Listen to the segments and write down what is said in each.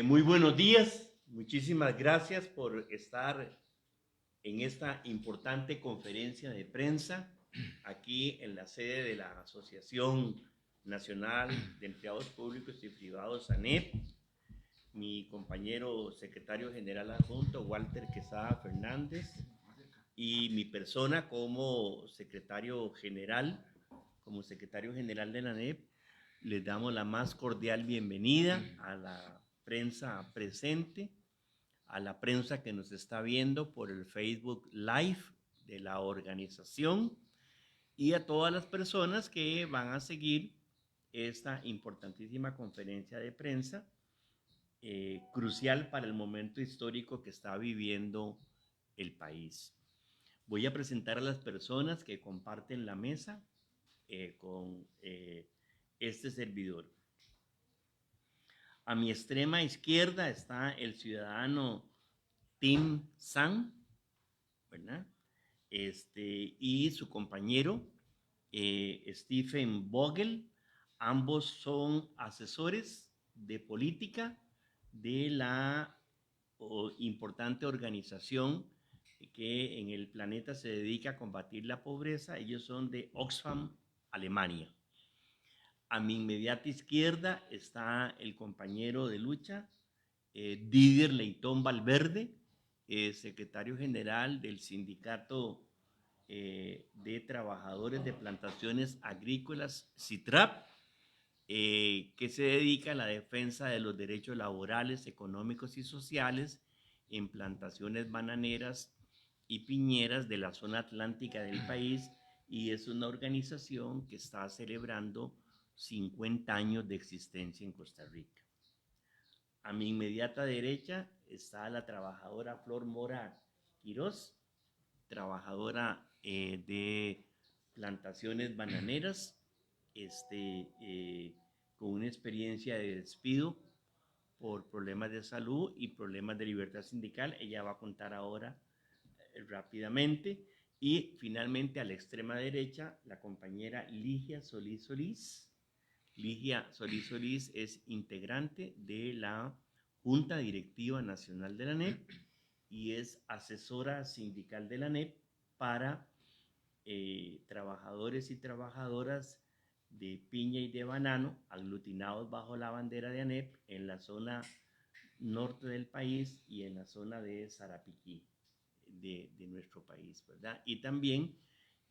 Muy buenos días, muchísimas gracias por estar en esta importante conferencia de prensa aquí en la sede de la Asociación Nacional de Empleados Públicos y Privados, ANEP. Mi compañero secretario general adjunto, Walter Quesada Fernández, y mi persona como secretario general de la ANEP, les damos la más cordial bienvenida a la prensa presente, a la prensa que nos está viendo por el Facebook Live de la organización y a todas las personas que van a seguir esta importantísima conferencia de prensa, crucial para el momento histórico que está viviendo el país. Voy a presentar a las personas que comparten la mesa con este servidor. A mi extrema izquierda está el ciudadano Tim San, ¿verdad? Y su compañero Stephen Vogel. Ambos son asesores de política de la importante organización que en el planeta se dedica a combatir la pobreza. Ellos son de Oxfam, Alemania. A mi inmediata izquierda está el compañero de lucha, Didier Leitón Valverde, secretario general del Sindicato de Trabajadores de Plantaciones Agrícolas, SITRAP, que se dedica a la defensa de los derechos laborales, económicos y sociales en plantaciones bananeras y piñeras de la zona atlántica del país, y es una organización que está celebrando 50 años de existencia en Costa Rica. A mi inmediata derecha está la trabajadora Flor Mora Quiroz, trabajadora de plantaciones bananeras, con una experiencia de despido por problemas de salud y problemas de libertad sindical. Ella va a contar ahora rápidamente. Y finalmente a la extrema derecha, la compañera Ligia Solís Solís. Ligia Solís Solís es integrante de la Junta Directiva Nacional de la ANEP y es asesora sindical de la ANEP para trabajadores y trabajadoras de piña y de banano aglutinados bajo la bandera de ANEP en la zona norte del país y en la zona de Sarapiquí de nuestro país, ¿verdad? Y también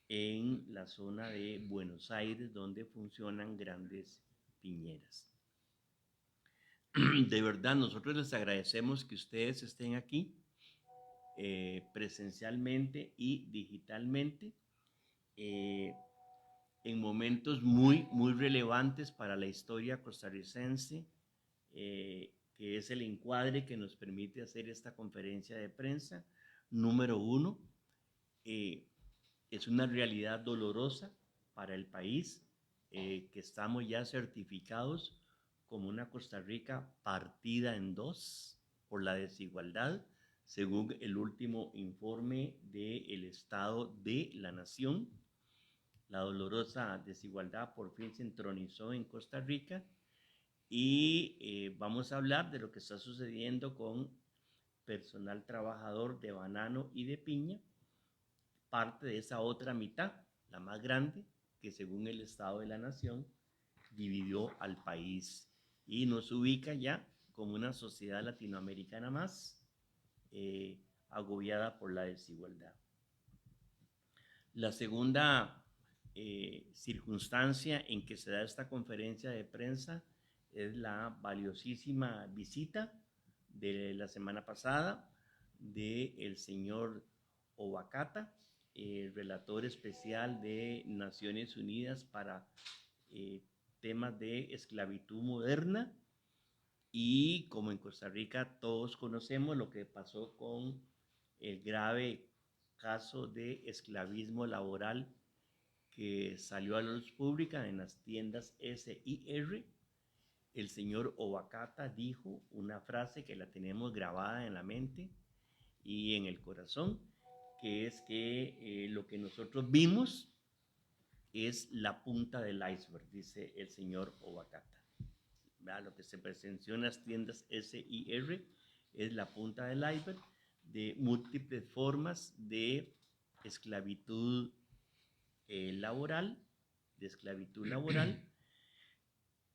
en la zona de Buenos Aires, donde funcionan grandes piñeras. De verdad, nosotros les agradecemos que ustedes estén aquí presencialmente y digitalmente en momentos muy relevantes para la historia costarricense, que es el encuadre que nos permite hacer esta conferencia de prensa. Número uno, es una realidad dolorosa para el país, que estamos ya certificados como una Costa Rica partida en dos por la desigualdad, según el último informe del Estado de la Nación. La dolorosa desigualdad por fin se entronizó en Costa Rica y vamos a hablar de lo que está sucediendo con personal trabajador de banano y de piña, parte de esa otra mitad, la más grande, que según el Estado de la Nación dividió al país y nos ubica ya como una sociedad latinoamericana más agobiada por la desigualdad. La segunda circunstancia en que se da esta conferencia de prensa es la valiosísima visita de la semana pasada del señor Obacata, relator especial de Naciones Unidas para temas de esclavitud moderna. Y como en Costa Rica todos conocemos lo que pasó con el grave caso de esclavismo laboral que salió a la luz pública en las tiendas SIR, el señor Obacata dijo una frase que la tenemos grabada en la mente y en el corazón, que es que lo que nosotros vimos es la punta del iceberg, dice el señor Obacata. ¿Verdad? Lo que se presenció en las tiendas SIR es la punta del iceberg de múltiples formas de esclavitud laboral,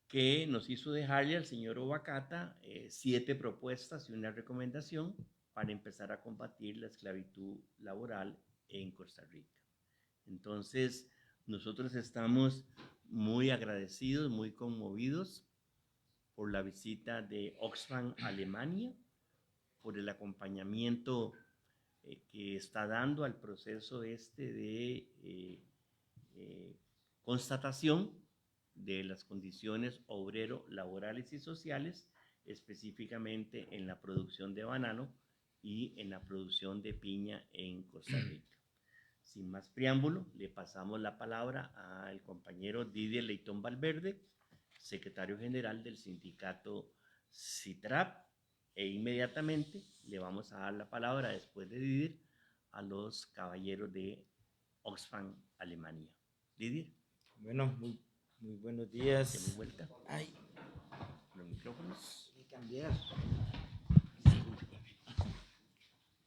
que nos hizo dejarle al señor Obacata 7 propuestas y una recomendación para empezar a combatir la esclavitud laboral en Costa Rica. Entonces, nosotros estamos muy agradecidos, muy conmovidos por la visita de Oxfam Alemania, por el acompañamiento que está dando al proceso de constatación de las condiciones obrero, laborales y sociales, específicamente en la producción de banano y en la producción de piña en Costa Rica. Sin más preámbulo, le pasamos la palabra al compañero Didier Leitón Valverde, secretario general del sindicato CITRAP, e inmediatamente le vamos a dar la palabra, después de Didier, a los caballeros de Oxfam Alemania. Didier. Bueno, muy buenos días. Demos vuelta. Ay, Los micrófonos. hay que cambiar.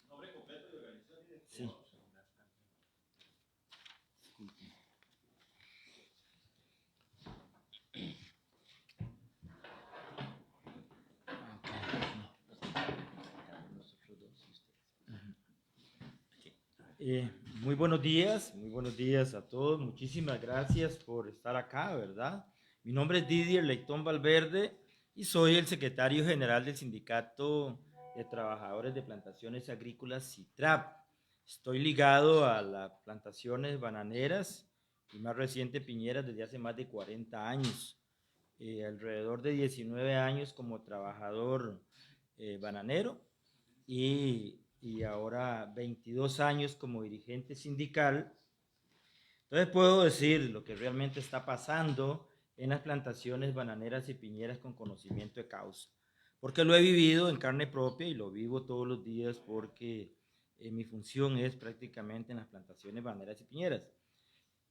Nombre completo y organización. Sí. Muy buenos días a todos. Muchísimas gracias por estar acá, ¿verdad? Mi nombre es Didier Leitón Valverde y soy el secretario general del Sindicato de Trabajadores de Plantaciones Agrícolas CITRAP. Estoy ligado a las plantaciones bananeras y más reciente piñeras desde hace más de 40 años. Alrededor de 19 años como trabajador bananero y ahora 22 años como dirigente sindical. Entonces puedo decir lo que realmente está pasando en las plantaciones bananeras y piñeras con conocimiento de causa, porque lo he vivido en carne propia y lo vivo todos los días porque mi función es prácticamente en las plantaciones bananeras y piñeras.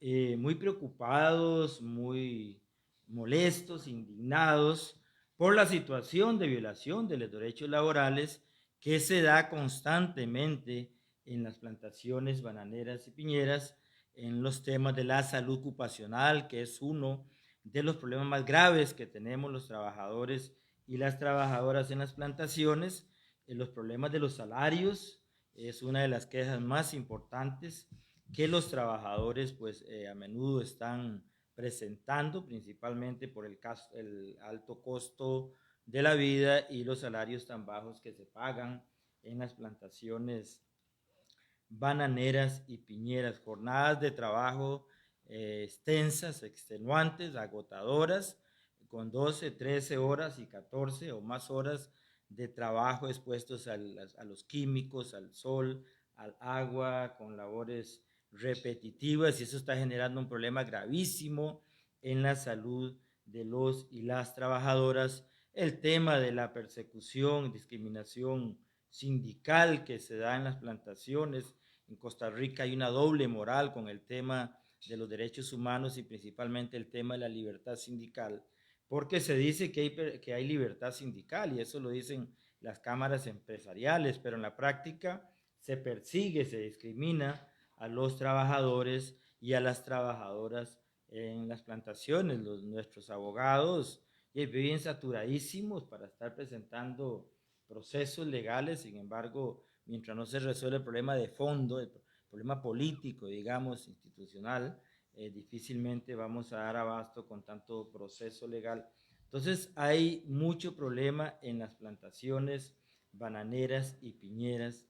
Muy preocupados, muy molestos, indignados por la situación de violación de los derechos laborales que se da constantemente en las plantaciones bananeras y piñeras, en los temas de la salud ocupacional, que es uno de los problemas más graves que tenemos los trabajadores y las trabajadoras en las plantaciones. Los problemas de los salarios es una de las quejas más importantes que los trabajadores pues a menudo están presentando, principalmente por el alto costo de la vida y los salarios tan bajos que se pagan en las plantaciones bananeras y piñeras. Jornadas de trabajo extensas, extenuantes, agotadoras, con 12, 13 horas y 14 o más horas de trabajo expuestos a los químicos, al sol, al agua, con labores repetitivas, y eso está generando un problema gravísimo en la salud de los y las trabajadoras. El tema de la persecución, discriminación sindical que se da en las plantaciones. En Costa Rica hay una doble moral con el tema de los derechos humanos y principalmente el tema de la libertad sindical, porque se dice que hay libertad sindical y eso lo dicen las cámaras empresariales, pero en la práctica se persigue, se discrimina a los trabajadores y a las trabajadoras en las plantaciones. Nuestros abogados viven saturadísimos para estar presentando procesos legales. Sin embargo, mientras no se resuelve el problema de fondo, el problema político, digamos, institucional, difícilmente vamos a dar abasto con tanto proceso legal. Entonces hay mucho problema en las plantaciones bananeras y piñeras.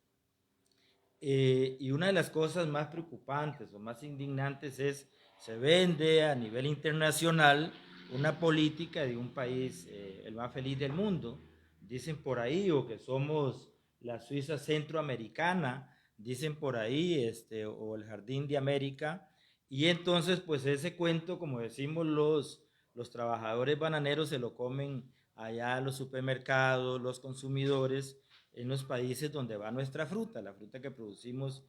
Y una de las cosas más preocupantes o más indignantes es, se vende a nivel internacional una política de un país, el más feliz del mundo, dicen por ahí, o que somos la Suiza centroamericana, dicen por ahí, o el Jardín de América, y entonces pues ese cuento, como decimos los trabajadores bananeros se lo comen allá los supermercados, los consumidores, en los países donde va nuestra fruta, la fruta que producimos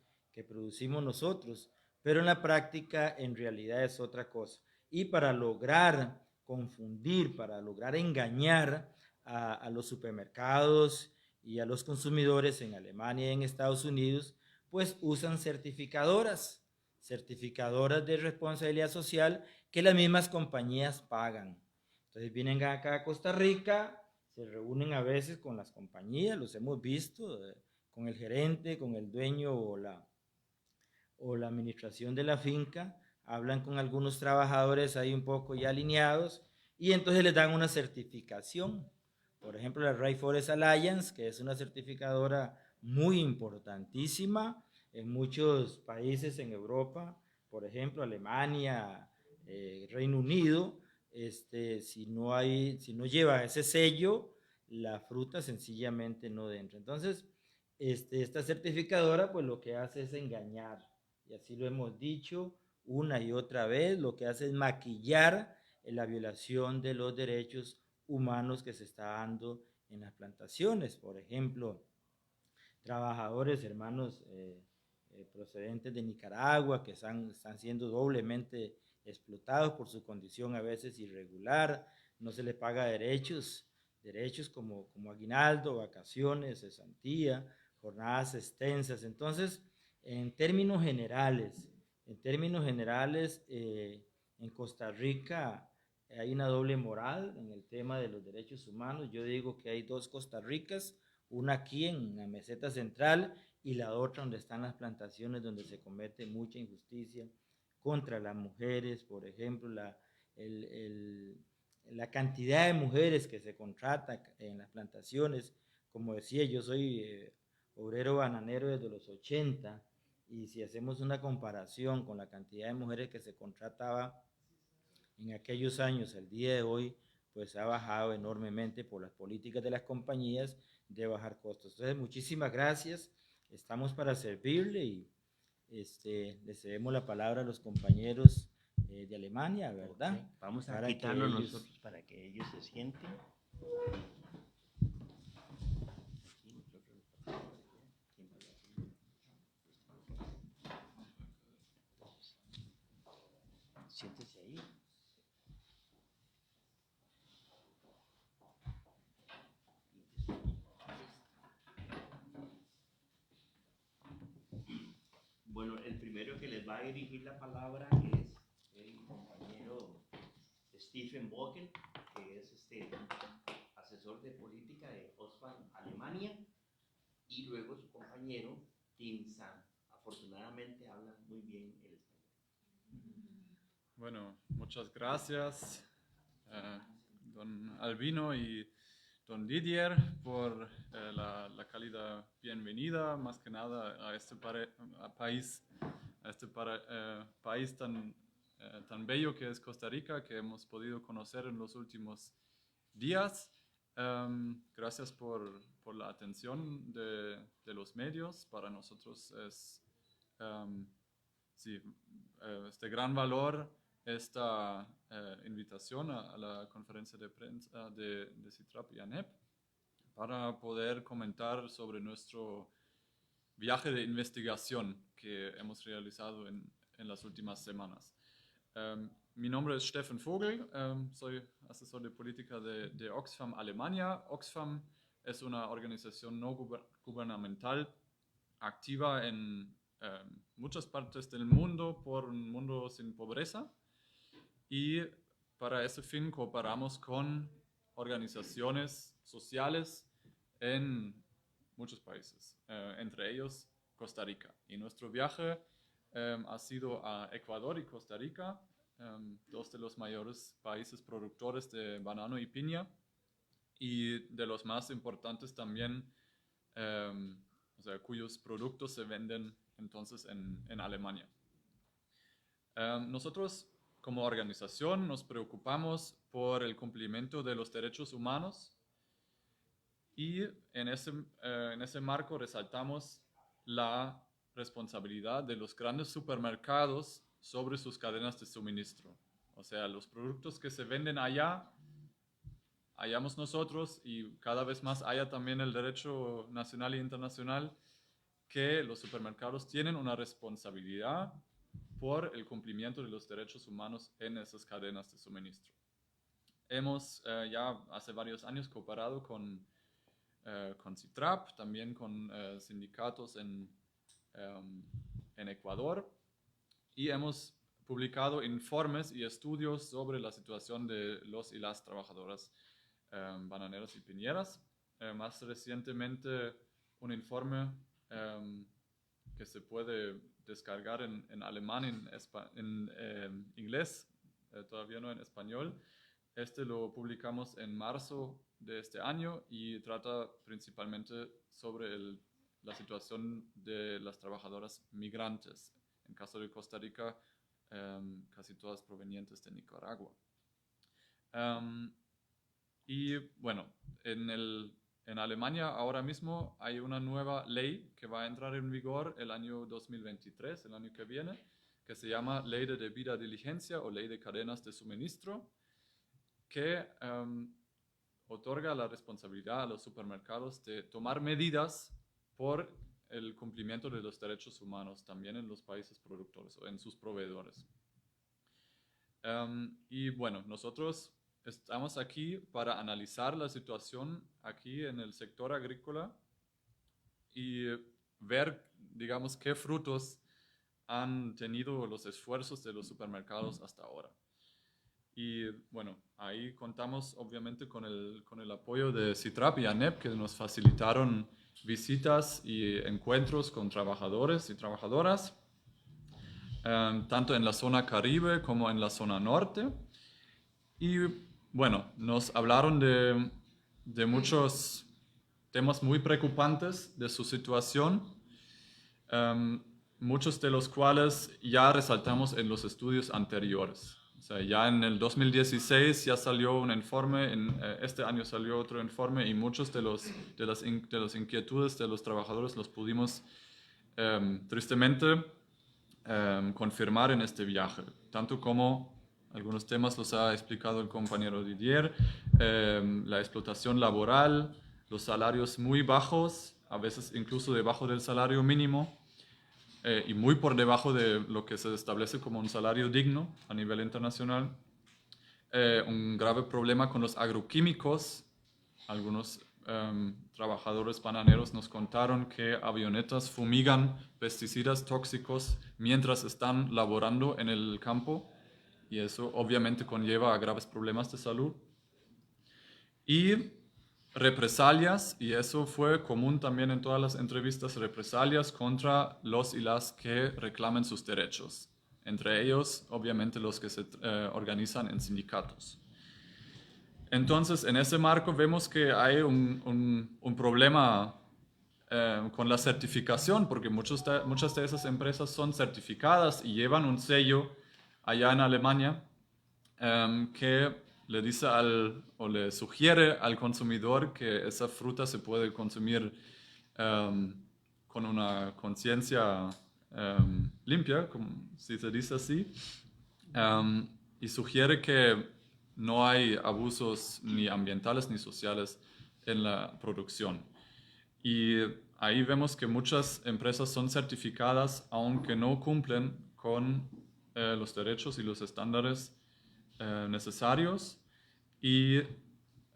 nosotros, pero en la práctica en realidad es otra cosa. Y para lograr confundir, para lograr engañar a los supermercados y a los consumidores en Alemania y en Estados Unidos, pues usan certificadoras de responsabilidad social que las mismas compañías pagan. Entonces vienen acá a Costa Rica, se reúnen a veces con las compañías, los hemos visto, con el gerente, con el dueño o la administración de la finca, hablan con algunos trabajadores ahí un poco ya alineados y entonces les dan una certificación. Por ejemplo, la Rainforest Alliance, que es una certificadora muy importantísima en muchos países en Europa, por ejemplo, Alemania, Reino Unido, si no lleva ese sello, la fruta sencillamente no entra. Entonces, esta certificadora pues lo que hace es engañar, y así lo hemos dicho una y otra vez, lo que hace es maquillar la violación de los derechos humanos que se está dando en las plantaciones. Por ejemplo, trabajadores, hermanos procedentes de Nicaragua que están siendo doblemente explotados por su condición a veces irregular, no se les paga derechos como aguinaldo, vacaciones, cesantía, jornadas extensas. Entonces, en términos generales, en Costa Rica hay una doble moral en el tema de los derechos humanos. Yo digo que hay dos Costa Ricas, una aquí en la meseta central y la otra donde están las plantaciones, donde se comete mucha injusticia contra las mujeres, por ejemplo, la cantidad de mujeres que se contrata en las plantaciones. Como decía, yo soy obrero bananero desde los 80, y si hacemos una comparación con la cantidad de mujeres que se contrataba en aquellos años, el día de hoy, pues ha bajado enormemente por las políticas de las compañías de bajar costos. Entonces, muchísimas gracias, estamos para servirle y le cedemos la palabra a los compañeros de Alemania, ¿verdad? Okay. Vamos a para quitarnos que ellos... nosotros para que ellos se sienten. Siéntese ahí. Bueno, el primero que les va a dirigir la palabra es el compañero Stephen Vogel, que es asesor de política de Oxfam Alemania, y luego su compañero Tim Sam. Afortunadamente habla muy bien el español. Bueno, muchas gracias, don Albino y don Didier, por la cálida bienvenida, más que nada a este país tan bello que es Costa Rica, que hemos podido conocer en los últimos días. Gracias por la atención de los medios. Para nosotros es de gran valor esta invitación a la conferencia de prensa de CITRAP y ANEP para poder comentar sobre nuestro viaje de investigación que hemos realizado en las últimas semanas. Mi nombre es Steffen Vogel, soy asesor de política de Oxfam Alemania. Oxfam es una organización no gubernamental activa en muchas partes del mundo por un mundo sin pobreza, y para ese fin cooperamos con organizaciones sociales en muchos países, entre ellos Costa Rica. Y nuestro viaje ha sido a Ecuador y Costa Rica, dos de los mayores países productores de banano y piña, y de los más importantes también, cuyos productos se venden entonces en Alemania. Nosotros como organización nos preocupamos por el cumplimiento de los derechos humanos, y en ese marco resaltamos la responsabilidad de los grandes supermercados sobre sus cadenas de suministro. O sea, los productos que se venden allá, hayamos nosotros y cada vez más haya también el derecho nacional e internacional que los supermercados tienen una responsabilidad por el cumplimiento de los derechos humanos en esas cadenas de suministro. Hemos ya hace varios años cooperado con CITRAP, también con sindicatos en Ecuador, y hemos publicado informes y estudios sobre la situación de los y las trabajadoras bananeras y piñeras. Más recientemente, un informe que se puede descargar en alemán, en inglés, todavía no en español. Este lo publicamos en marzo de este año y trata principalmente sobre la situación de las trabajadoras migrantes. En caso de Costa Rica, casi todas provenientes de Nicaragua. Y bueno, en Alemania ahora mismo hay una nueva ley que va a entrar en vigor el año 2023, el año que viene, que se llama Ley de Debida Diligencia o Ley de Cadenas de Suministro, que otorga la responsabilidad a los supermercados de tomar medidas por el cumplimiento de los derechos humanos también en los países productores o en sus proveedores. Y bueno, nosotros estamos aquí para analizar la situación aquí en el sector agrícola y ver, digamos, qué frutos han tenido los esfuerzos de los supermercados hasta ahora. Y bueno, ahí contamos obviamente con el apoyo de CITRAP y ANEP, que nos facilitaron visitas y encuentros con trabajadores y trabajadoras, tanto en la zona Caribe como en la zona norte. Y bueno, nos hablaron de muchos temas muy preocupantes de su situación, muchos de los cuales ya resaltamos en los estudios anteriores. O sea, ya en el 2016 ya salió un informe, este año salió otro informe y muchos de las inquietudes de los trabajadores los pudimos tristemente confirmar en este viaje, tanto como algunos temas los ha explicado el compañero Didier, la explotación laboral, los salarios muy bajos, a veces incluso debajo del salario mínimo, y muy por debajo de lo que se establece como un salario digno a nivel internacional. Un grave problema con los agroquímicos. Algunos trabajadores bananeros nos contaron que avionetas fumigan pesticidas tóxicos mientras están laborando en el campo, y eso obviamente conlleva a graves problemas de salud. Y represalias, y eso fue común también en todas las entrevistas, represalias contra los y las que reclamen sus derechos, entre ellos obviamente los que se organizan en sindicatos. Entonces, en ese marco vemos que hay un problema con la certificación, porque muchas de esas empresas son certificadas y llevan un sello allá en Alemania que le dice o le sugiere al consumidor que esa fruta se puede consumir con una conciencia limpia, como si se dice así, y sugiere que no hay abusos ni ambientales ni sociales en la producción. Y ahí vemos que muchas empresas son certificadas aunque no cumplen con los derechos y los estándares necesarios, y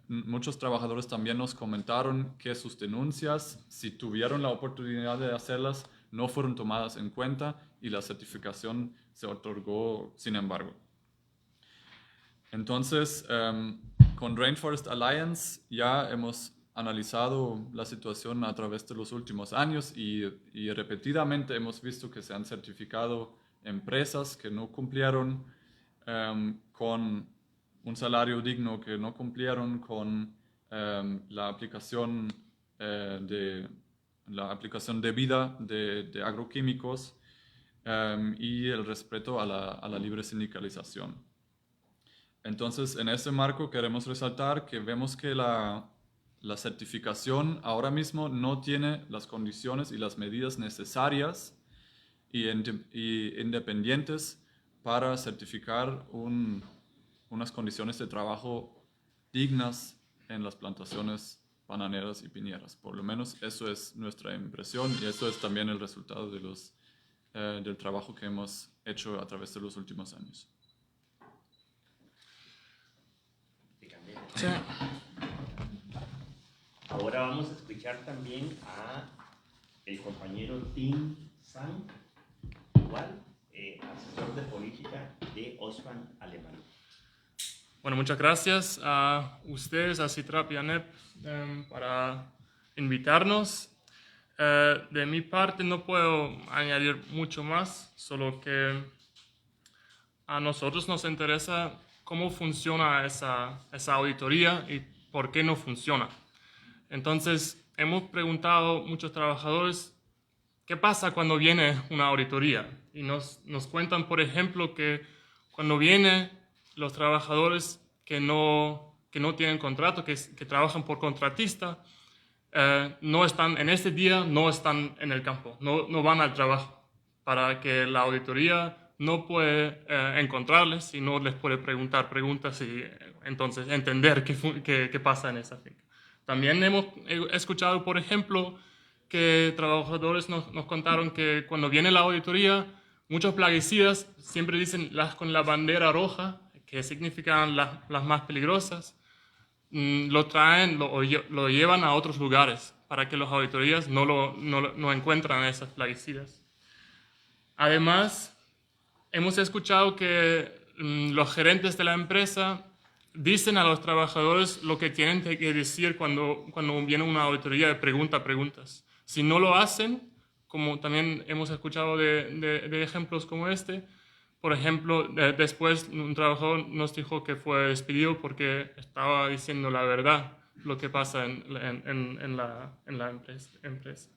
muchos trabajadores también nos comentaron que sus denuncias, si tuvieron la oportunidad de hacerlas, no fueron tomadas en cuenta y la certificación se otorgó sin embargo. Entonces, con Rainforest Alliance ya hemos analizado la situación a través de los últimos años y repetidamente hemos visto que se han certificado empresas que no cumplieron con un salario digno, que no cumplieron con la aplicación debida de agroquímicos y el respeto a la libre sindicalización. Entonces, en ese marco queremos resaltar que vemos que la certificación ahora mismo no tiene las condiciones y las medidas necesarias y independientes para certificar un unas condiciones de trabajo dignas en las plantaciones bananeras y piñeras. Por lo menos eso es nuestra impresión y eso es también el resultado de del trabajo que hemos hecho a través de los últimos años. Sí. Ahora vamos a escuchar también a el compañero Tim Sang, igual, asesor de política de Oxfam, Alemania. Bueno, muchas gracias a ustedes, a CITRAP y ANEP, para invitarnos. De mi parte no puedo añadir mucho más, solo que a nosotros nos interesa cómo funciona esa auditoría y por qué no funciona. Entonces, hemos preguntado a muchos trabajadores qué pasa cuando viene una auditoría. Y nos cuentan, por ejemplo, que cuando vienen los trabajadores que no tienen contrato, que trabajan por contratista, no están en este día, no están en el campo, no van al trabajo, para que la auditoría no puede encontrarles y no les puede preguntar preguntas y entonces entender qué pasa en esa finca. También hemos escuchado, por ejemplo, que trabajadores nos contaron que cuando viene la auditoría, muchos plaguicidas siempre dicen las con la bandera roja, que significan las más peligrosas, lo traen, lo llevan a otros lugares para que las auditorías no encuentran esas plaguicidas. Además, hemos escuchado que los gerentes de la empresa dicen a los trabajadores lo que tienen que decir cuando viene una auditoría de preguntas. Si no lo hacen, como también hemos escuchado de ejemplos como este, por ejemplo, después un trabajador nos dijo que fue despedido porque estaba diciendo la verdad, lo que pasa en la empresa.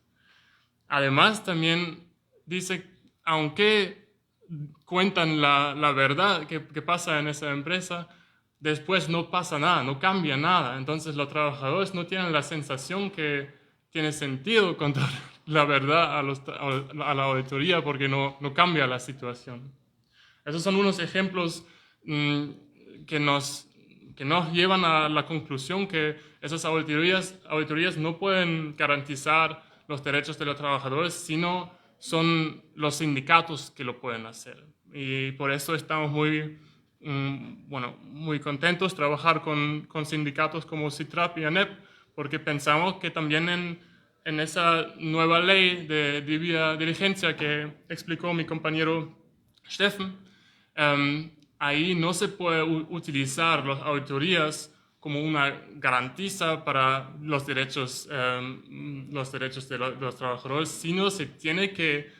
Además, también dice, aunque cuentan la verdad que pasa en esa empresa, después no pasa nada, no cambia nada. Entonces los trabajadores no tienen la sensación que tiene sentido contar la verdad a la auditoría porque no cambia la situación. Esos son unos ejemplos que nos llevan a la conclusión que esas auditorías no pueden garantizar los derechos de los trabajadores, sino son los sindicatos que lo pueden hacer. Y por eso estamos muy contentos de trabajar con sindicatos como CITRAP y ANEP, porque pensamos que también en esa nueva ley de debida diligencia que explicó mi compañero Steffen, ahí no se puede utilizar las auditorías como una garantía para los derechos de los trabajadores, sino se tiene que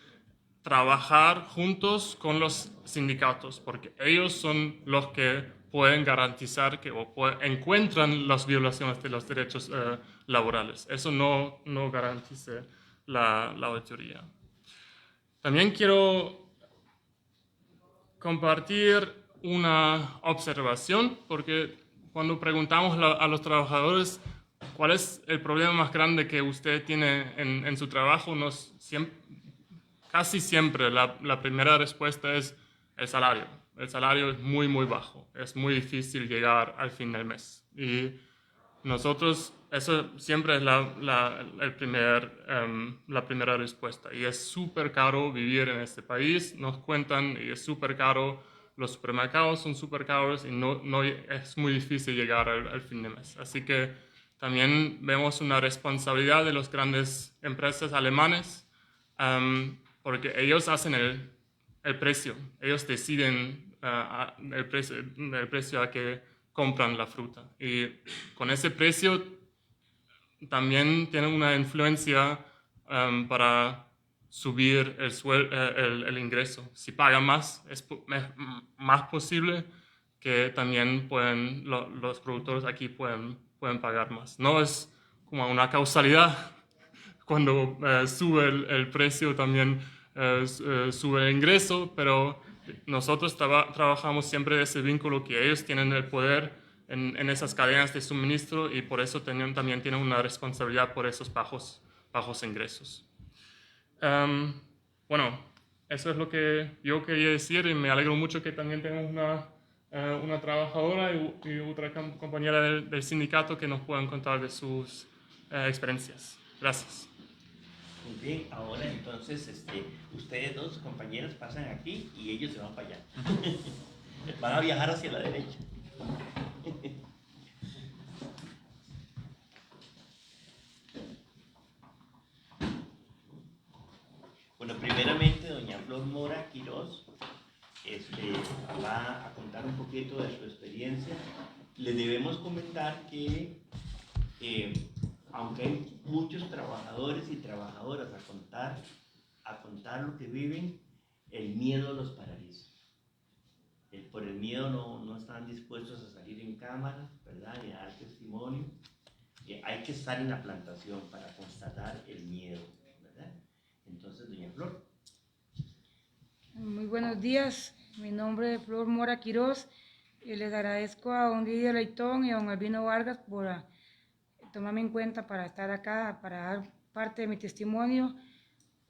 trabajar juntos con los sindicatos, porque ellos son los que pueden garantizar encuentran las violaciones de los derechos laborales. Eso no garantiza la auditoría. También quiero compartir una observación, porque cuando preguntamos a los trabajadores cuál es el problema más grande que usted tiene en su trabajo, casi siempre la primera respuesta es el salario. El salario es muy, muy bajo. Es muy difícil llegar al fin del mes. Y nosotros, eso siempre es la primera respuesta. Y es súper caro vivir en este país, nos cuentan, y es súper caro. Los supermercados son súper caros y es muy difícil llegar al fin de mes. Así que también vemos una responsabilidad de las grandes empresas alemanes, porque ellos hacen el precio. Ellos deciden el precio a que compran la fruta. Y con ese precio también tienen una influencia para subir el ingreso. Si pagan más, es más posible que también los productores aquí pueden pagar más. No es como una causalidad. Cuando sube el precio también sube el ingreso, pero nosotros trabajamos siempre de ese vínculo que ellos tienen el poder en esas cadenas de suministro y por eso también tienen una responsabilidad por esos bajos ingresos. Bueno, eso es lo que yo quería decir y me alegro mucho que también tenemos una una trabajadora y otra compañera del sindicato que nos puedan contar de sus experiencias. Gracias. Muy bien, ahora entonces ustedes dos compañeros pasan aquí y ellos se van para allá. Van a viajar hacia la derecha. Bueno, primeramente doña Flor Mora Quirós va a contar un poquito de su experiencia. Les debemos comentar que aunque hay muchos trabajadores y trabajadoras a contar lo que viven, el miedo los paraliza. Por el miedo no están dispuestos a salir en cámara, ¿verdad? Y a dar testimonio. Hay que estar en la plantación para constatar el miedo, ¿verdad? Entonces, doña Flor. Muy buenos días, mi nombre es Flor Mora Quirós y les agradezco a don Didier Leitón y a don Albino Vargas por tomarme en cuenta para estar acá, para dar parte de mi testimonio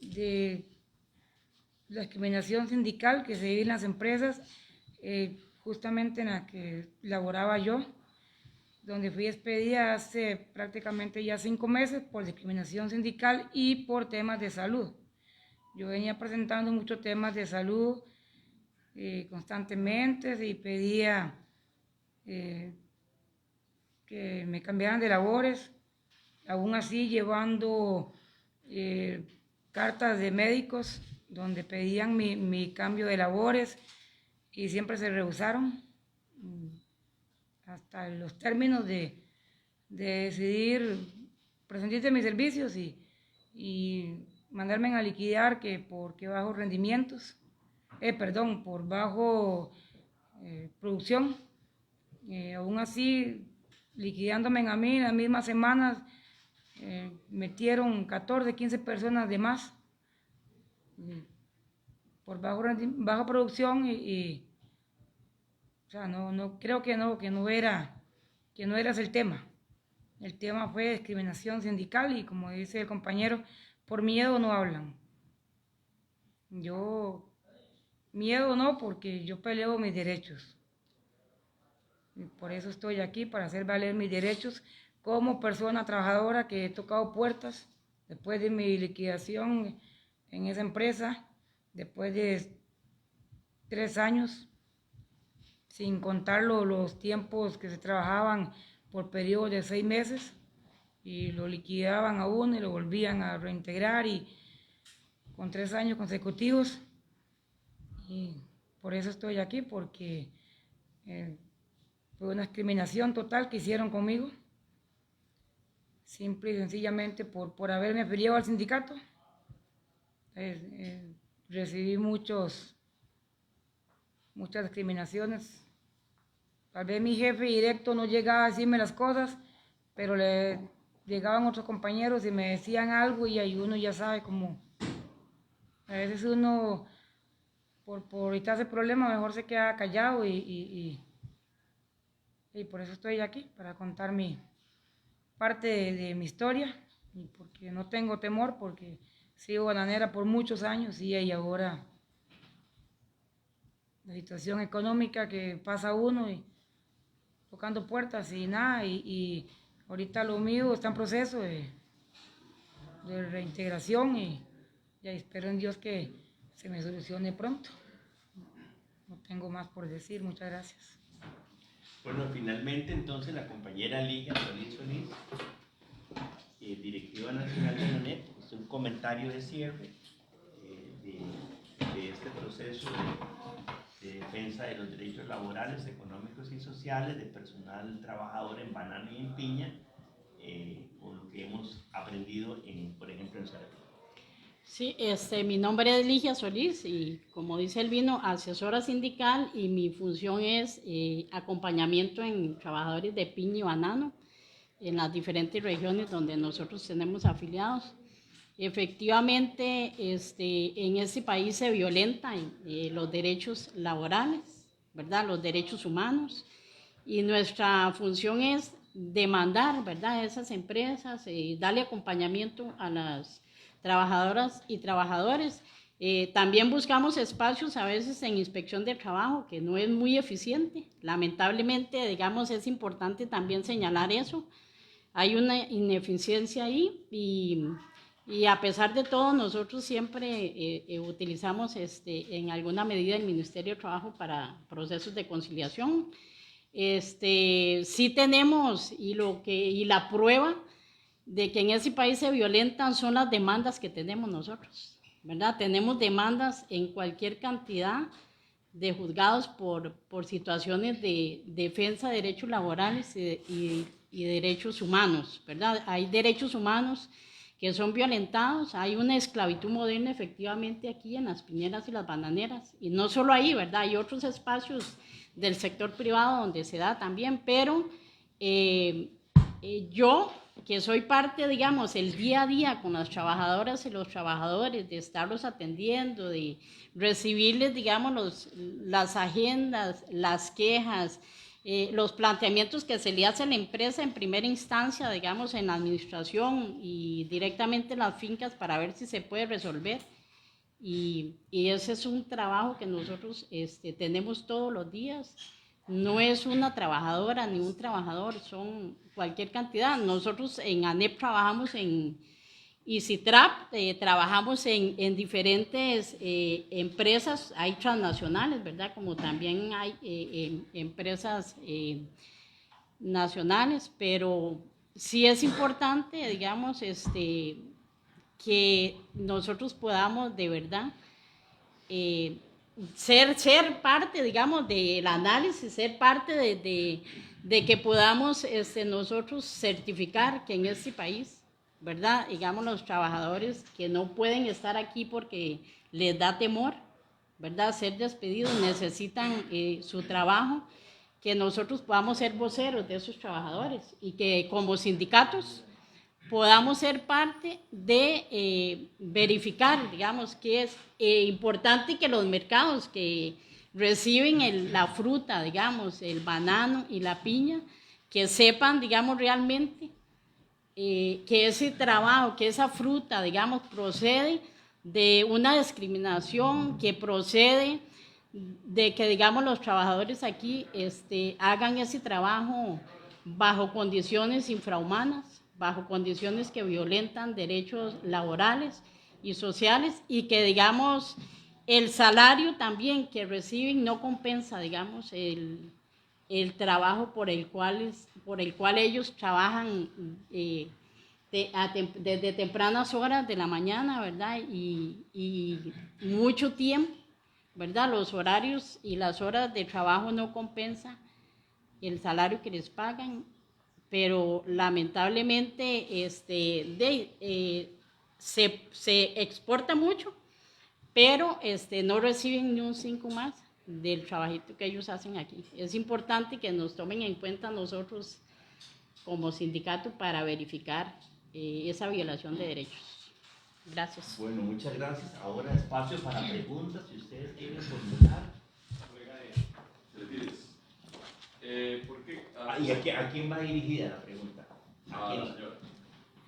de la discriminación sindical que se vive en las empresas, justamente en la que laboraba yo, donde fui despedida hace prácticamente ya 5 meses por discriminación sindical y por temas de salud. Yo venía presentando muchos temas de salud constantemente y pedía que me cambiaran de labores, aún así llevando cartas de médicos donde pedían mi cambio de labores y siempre se rehusaron hasta los términos de decidir prescindir de mis servicios y mandarme a liquidar que porque bajos rendimientos, por bajo producción. Aún así, liquidándome a mí en las mismas semanas, metieron 14, 15 personas de más por baja producción o sea, no creo que no era ese el tema. El tema fue discriminación sindical y como dice el compañero, por miedo no hablan. Miedo no, porque yo peleo mis derechos. Y por eso estoy aquí, para hacer valer mis derechos como persona trabajadora que he tocado puertas después de mi liquidación en esa empresa, después de 3 años, sin contar los tiempos que se trabajaban por periodos de 6 meses, y lo liquidaban a uno y lo volvían a reintegrar, y con 3 años consecutivos. Y por eso estoy aquí, porque fue una discriminación total que hicieron conmigo, simple y sencillamente por haberme afiliado al sindicato. Recibí muchas discriminaciones. Tal vez mi jefe directo no llegaba a decirme las cosas, pero le llegaban otros compañeros y me decían algo, y ahí uno ya sabe cómo. A veces uno, por evitarse problemas, mejor se queda callado, y por eso estoy aquí, para contar mi parte de mi historia, y porque no tengo temor, porque sigo bananera por muchos años, y ahora la situación económica que pasa uno y tocando puertas y nada, y ahorita lo mío está en proceso de reintegración, y espero en Dios que se me solucione pronto. No tengo más por decir, muchas gracias. Bueno, finalmente entonces la compañera Ligia Solís, directiva nacional de ANEP, es un comentario de cierre de este proceso de defensa de los derechos laborales, económicos y sociales de personal trabajador en banano y en piña, con lo que hemos aprendido, por ejemplo, en Sarapí. Sí, mi nombre es Ligia Solís y, como dice Albino, asesora sindical, y mi función es acompañamiento en trabajadores de piña y banano en las diferentes regiones donde nosotros tenemos afiliados. Efectivamente, en este país se violentan los derechos laborales, ¿verdad? Los derechos humanos, y nuestra función es demandar, ¿verdad?, a esas empresas, darle acompañamiento a las trabajadoras y trabajadores, También buscamos espacios a veces en inspección de trabajo, que no es muy eficiente. Lamentablemente, digamos, es importante también señalar eso. Hay una ineficiencia ahí y a pesar de todo, nosotros siempre utilizamos en alguna medida el Ministerio de Trabajo para procesos de conciliación. Sí tenemos, y la prueba de que en ese país se violentan son las demandas que tenemos nosotros, ¿verdad? Tenemos demandas en cualquier cantidad de juzgados por situaciones de defensa de derechos laborales y derechos humanos, ¿verdad? Hay derechos humanos que son violentados, hay una esclavitud moderna efectivamente aquí en las piñeras y las bananeras, y no solo ahí, ¿verdad? Hay otros espacios del sector privado donde se da también, pero yo, que soy parte, digamos, el día a día con las trabajadoras y los trabajadores, de estarlos atendiendo, de recibirles, digamos, las agendas, las quejas, los planteamientos que se le hace a la empresa en primera instancia, digamos, en la administración y directamente en las fincas para ver si se puede resolver. Y ese es un trabajo que nosotros tenemos todos los días. No es una trabajadora ni un trabajador, son cualquier cantidad. Nosotros en ANEP trabajamos y CITRAP trabajamos en diferentes empresas, hay transnacionales, ¿verdad? Como también hay empresas nacionales, pero sí es importante, digamos, que nosotros podamos de verdad ser parte, digamos, del análisis, ser parte de que podamos nosotros certificar que en este país, ¿verdad? Digamos, los trabajadores que no pueden estar aquí porque les da temor, ¿verdad? Ser despedidos, necesitan su trabajo, que nosotros podamos ser voceros de esos trabajadores y que como sindicatos podamos ser parte de verificar, digamos, que es importante que los mercados que reciben la fruta, digamos, el banano y la piña, que sepan, digamos, realmente que ese trabajo, que esa fruta, digamos, procede de una discriminación, que procede de que, digamos, los trabajadores aquí hagan ese trabajo bajo condiciones infrahumanas, bajo condiciones que violentan derechos laborales y sociales, y que, digamos, el salario también que reciben no compensa, digamos, el trabajo por el cual ellos trabajan desde tempranas horas de la mañana, ¿verdad? Y mucho tiempo, ¿verdad? Los horarios y las horas de trabajo no compensan el salario que les pagan, pero lamentablemente se exporta mucho, pero no reciben ni un 5 más del trabajito que ellos hacen aquí. Es importante que nos tomen en cuenta nosotros como sindicato para verificar esa violación de derechos. Gracias. Bueno, muchas gracias. Ahora espacio para preguntas, si ustedes quieren formular. ¿Por qué? ¿Y a quién va dirigida la pregunta? ¿A quién? Señora.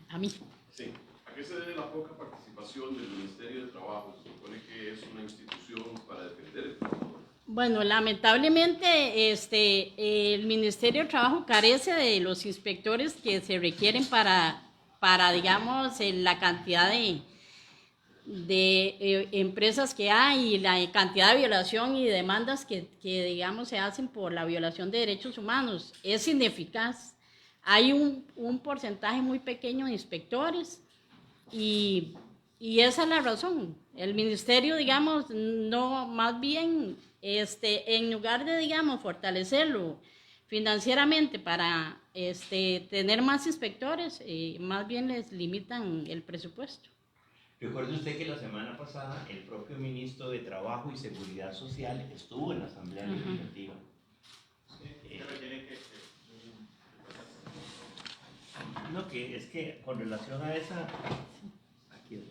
A mí. Sí. ¿A qué se debe la poca participación del Ministerio de Trabajo? Se supone que es una institución para defender el trabajador. Bueno, lamentablemente el Ministerio de Trabajo carece de los inspectores que se requieren para digamos, la cantidad de empresas que hay y la cantidad de violación y demandas que, digamos, se hacen por la violación de derechos humanos. Es ineficaz. Hay un porcentaje muy pequeño de inspectores y esa es la razón. El ministerio, digamos, no, más bien, en lugar de, digamos, fortalecerlo financieramente para tener más inspectores, más bien les limitan el presupuesto. Recuerde usted que la semana pasada el propio ministro de Trabajo y Seguridad Social estuvo en la Asamblea Legislativa. No, que es que con relación a esa... Aquí es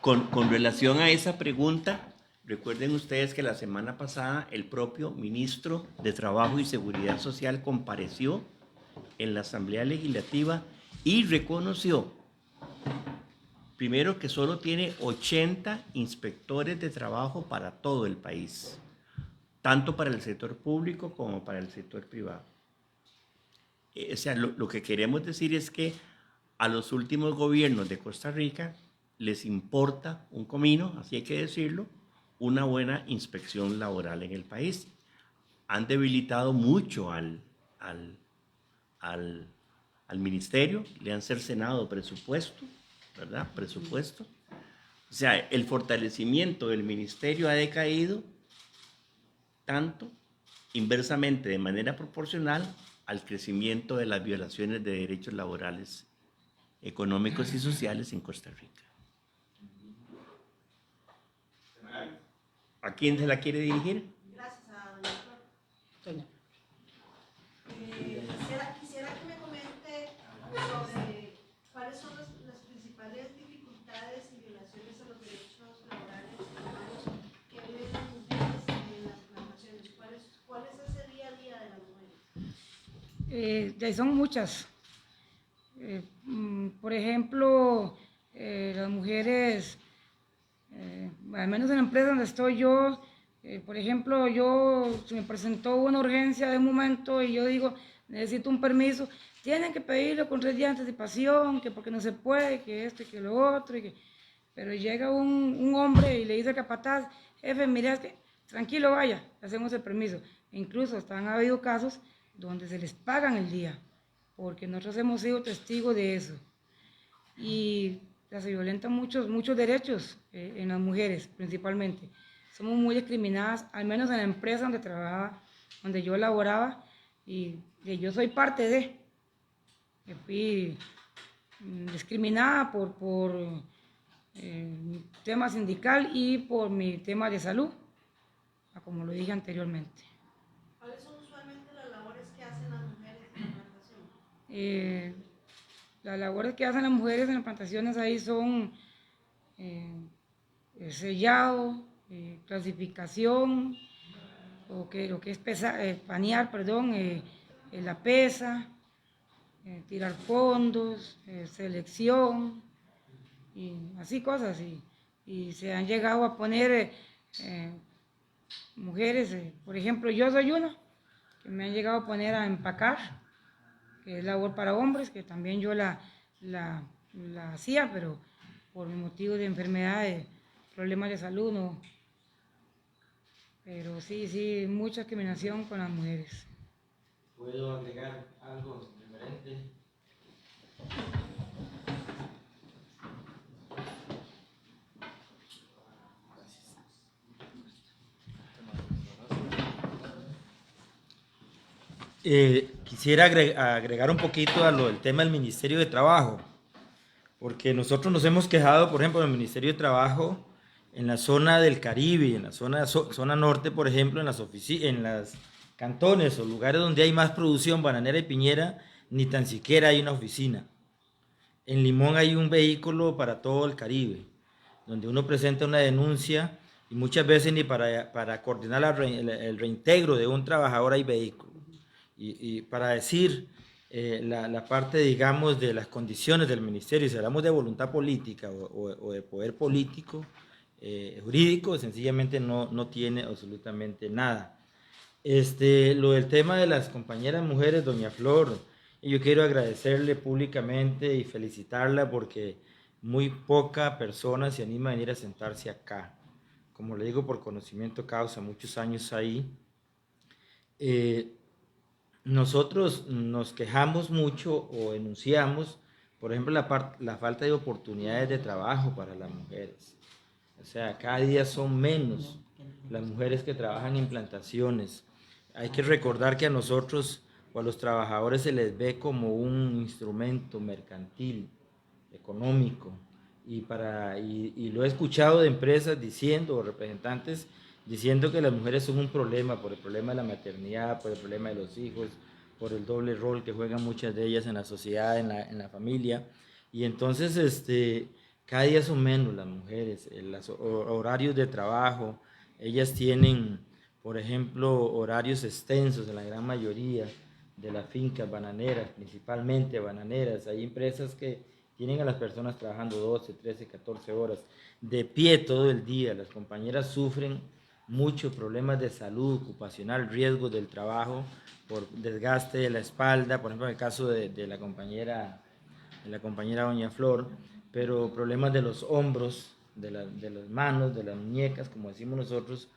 Con relación a esa pregunta, recuerden ustedes que la semana pasada el propio ministro de Trabajo y Seguridad Social compareció en la Asamblea Legislativa y reconoció, primero, que solo tiene 80 inspectores de trabajo para todo el país, tanto para el sector público como para el sector privado. O sea, lo que queremos decir es que a los últimos gobiernos de Costa Rica les importa un comino, así hay que decirlo, una buena inspección laboral en el país. Han debilitado mucho al ministerio, le han cercenado presupuesto, ¿verdad? Presupuesto. O sea, el fortalecimiento del ministerio ha decaído tanto inversamente, de manera proporcional, al crecimiento de las violaciones de derechos laborales, económicos y sociales en Costa Rica. ¿A quién se la quiere dirigir? Gracias a doña Flor. Doña. Quisiera que me comente sobre cuáles son las principales dificultades y violaciones a los derechos laborales y humanos que viven las mujeres en las plantaciones. ¿Cuál es ese día a día de las mujeres? Son muchas. Por ejemplo, las mujeres, al menos en la empresa donde estoy yo, por ejemplo, se me presentó una urgencia de un momento y yo digo, necesito un permiso, tienen que pedirlo con 3 días de anticipación, que porque no se puede, que esto y que lo otro, pero llega un hombre y le dice al capataz, jefe, mire, es que, tranquilo, vaya, hacemos el permiso. Incluso han habido casos donde se les pagan el día, porque nosotros hemos sido testigos de eso. Y se violentan muchos derechos en las mujeres, principalmente. Somos muy discriminadas, al menos en la empresa donde trabajaba, donde yo laboraba, y yo soy parte de. Fui discriminada por mi tema sindical y por mi tema de salud, como lo dije anteriormente. ¿Cuáles son usualmente las labores que hacen las mujeres en la plantación? Las labores que hacen las mujeres en las plantaciones ahí son sellado, clasificación, lo que es panear, la pesa, tirar fondos, selección, y así cosas. Y se han llegado a poner mujeres, por ejemplo, yo soy una, que me han llegado a poner a empacar, que es labor para hombres, que también yo la hacía, pero por motivos de enfermedades, problemas de salud, no. Pero sí, mucha discriminación con las mujeres. ¿Puedo agregar algo diferente? Quisiera agregar un poquito a lo del tema del Ministerio de Trabajo, porque nosotros nos hemos quejado, por ejemplo, del Ministerio de Trabajo en la zona del Caribe, en la zona norte, por ejemplo, en las cantones o lugares donde hay más producción bananera y piñera, ni tan siquiera hay una oficina. En Limón hay un vehículo para todo el Caribe, donde uno presenta una denuncia y muchas veces ni para coordinar el reintegro de un trabajador hay vehículo. Y para decir la parte, digamos, de las condiciones del ministerio, si hablamos de voluntad política o de poder político, jurídico, sencillamente no tiene absolutamente nada. Lo del tema de las compañeras mujeres, doña Flor, yo quiero agradecerle públicamente y felicitarla porque muy poca persona se anima a venir a sentarse acá. Como le digo, por conocimiento causa, muchos años ahí. Nosotros nos quejamos mucho o denunciamos, por ejemplo, la falta de oportunidades de trabajo para las mujeres. O sea, cada día son menos las mujeres que trabajan en plantaciones. Hay que recordar que a nosotros o a los trabajadores se les ve como un instrumento mercantil, económico, y lo he escuchado de empresas diciendo, o representantes diciendo que las mujeres son un problema por el problema de la maternidad, por el problema de los hijos, por el doble rol que juegan muchas de ellas en la sociedad, en la familia. Y entonces cada día son menos las mujeres, los horarios de trabajo, ellas tienen, por ejemplo, horarios extensos en la gran mayoría, de las fincas bananeras, principalmente bananeras. Hay empresas que tienen a las personas trabajando 12, 13, 14 horas de pie todo el día. Las compañeras sufren muchos problemas de salud ocupacional, riesgos del trabajo por desgaste de la espalda, por ejemplo en el caso de la compañera Doña Flor, pero problemas de los hombros, de las manos, de las muñecas, como decimos nosotros,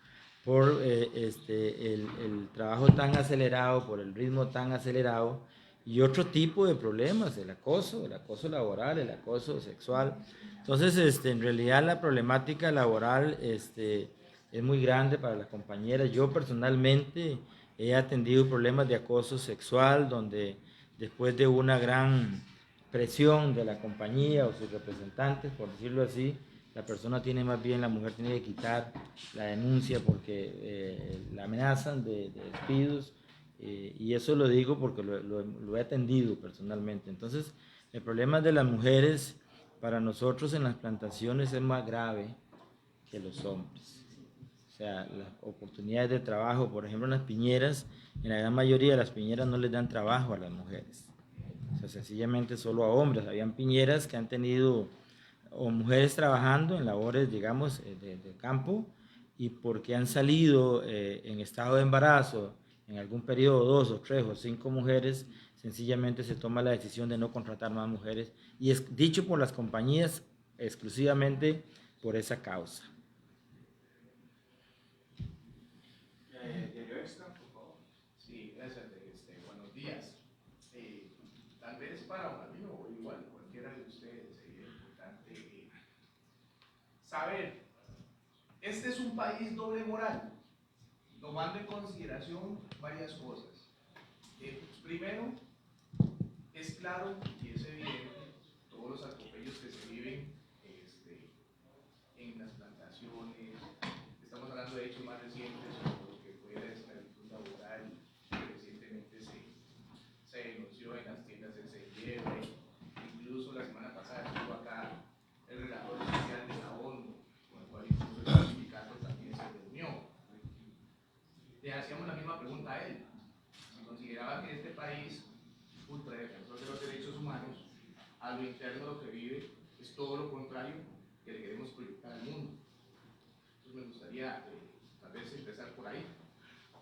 por el trabajo tan acelerado, por el ritmo tan acelerado, y otro tipo de problemas, el acoso laboral, el acoso sexual. Entonces, en realidad la problemática laboral es muy grande para las compañeras. Yo personalmente he atendido problemas de acoso sexual, donde después de una gran presión de la compañía o sus representantes, por decirlo así, la persona tiene más bien, la mujer tiene que quitar la denuncia porque la amenazan de despidos, y eso lo digo porque lo he atendido personalmente. Entonces, el problema de las mujeres para nosotros en las plantaciones es más grave que los hombres. O sea, las oportunidades de trabajo, por ejemplo, en las piñeras, en la gran mayoría de las piñeras no les dan trabajo a las mujeres. O sea, sencillamente solo a hombres. Habían piñeras que han tenido o mujeres trabajando en labores, digamos, de campo, y porque han salido en estado de embarazo en algún periodo, 2 o 3 o 5 mujeres, sencillamente se toma la decisión de no contratar más mujeres, y es dicho por las compañías exclusivamente por esa causa. Diario Extra, por favor. Sí, gracias. Buenos días. Tal vez para Mario o igual cualquiera de ustedes sería importante saber, este es un país doble moral, tomando en consideración varias cosas. Primero, es claro y es evidente todos los atropellos que se viven en las plantaciones. Estamos hablando de hechos más recientes sobre lo que fue la esclavitud laboral, que recientemente se denunció en las tiendas de Sellebre. Incluso la semana pasada estuvo acá el relator especial de la ONU, con el cual incluso el sindicato también se reunió. Le hacíamos la misma pregunta a él, si consideraba que este país, ultradefensor de los derechos humanos, a lo interno de lo que vive, es todo lo contrario que le queremos proyectar al mundo. Entonces me gustaría tal vez empezar por ahí.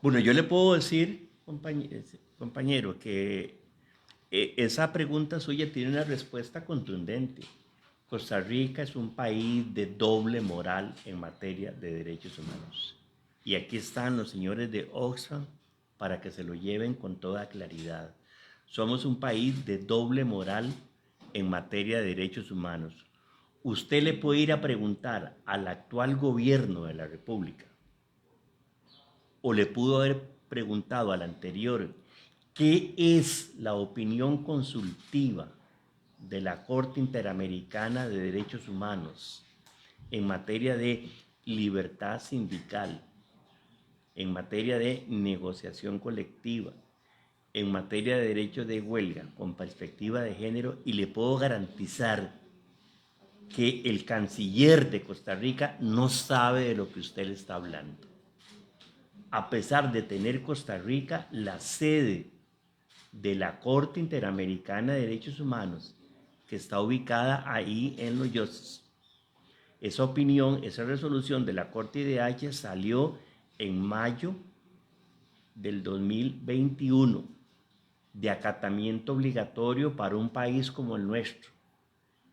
Bueno, yo le puedo decir, compañero, que esa pregunta suya tiene una respuesta contundente. Costa Rica es un país de doble moral en materia de derechos humanos. Y aquí están los señores de Oxfam para que se lo lleven con toda claridad. Somos un país de doble moral en materia de derechos humanos. Usted le puede ir a preguntar al actual gobierno de la República, o le pudo haber preguntado al anterior, ¿qué es la opinión consultiva de la Corte Interamericana de Derechos Humanos en materia de libertad sindical, en materia de negociación colectiva, en materia de derechos de huelga con perspectiva de género? Y le puedo garantizar que el canciller de Costa Rica no sabe de lo que usted le está hablando. A pesar de tener Costa Rica la sede de la Corte Interamericana de Derechos Humanos, que está ubicada ahí en Los Yoses. Esa opinión, esa resolución de la Corte IDH salió en mayo del 2021, de acatamiento obligatorio para un país como el nuestro,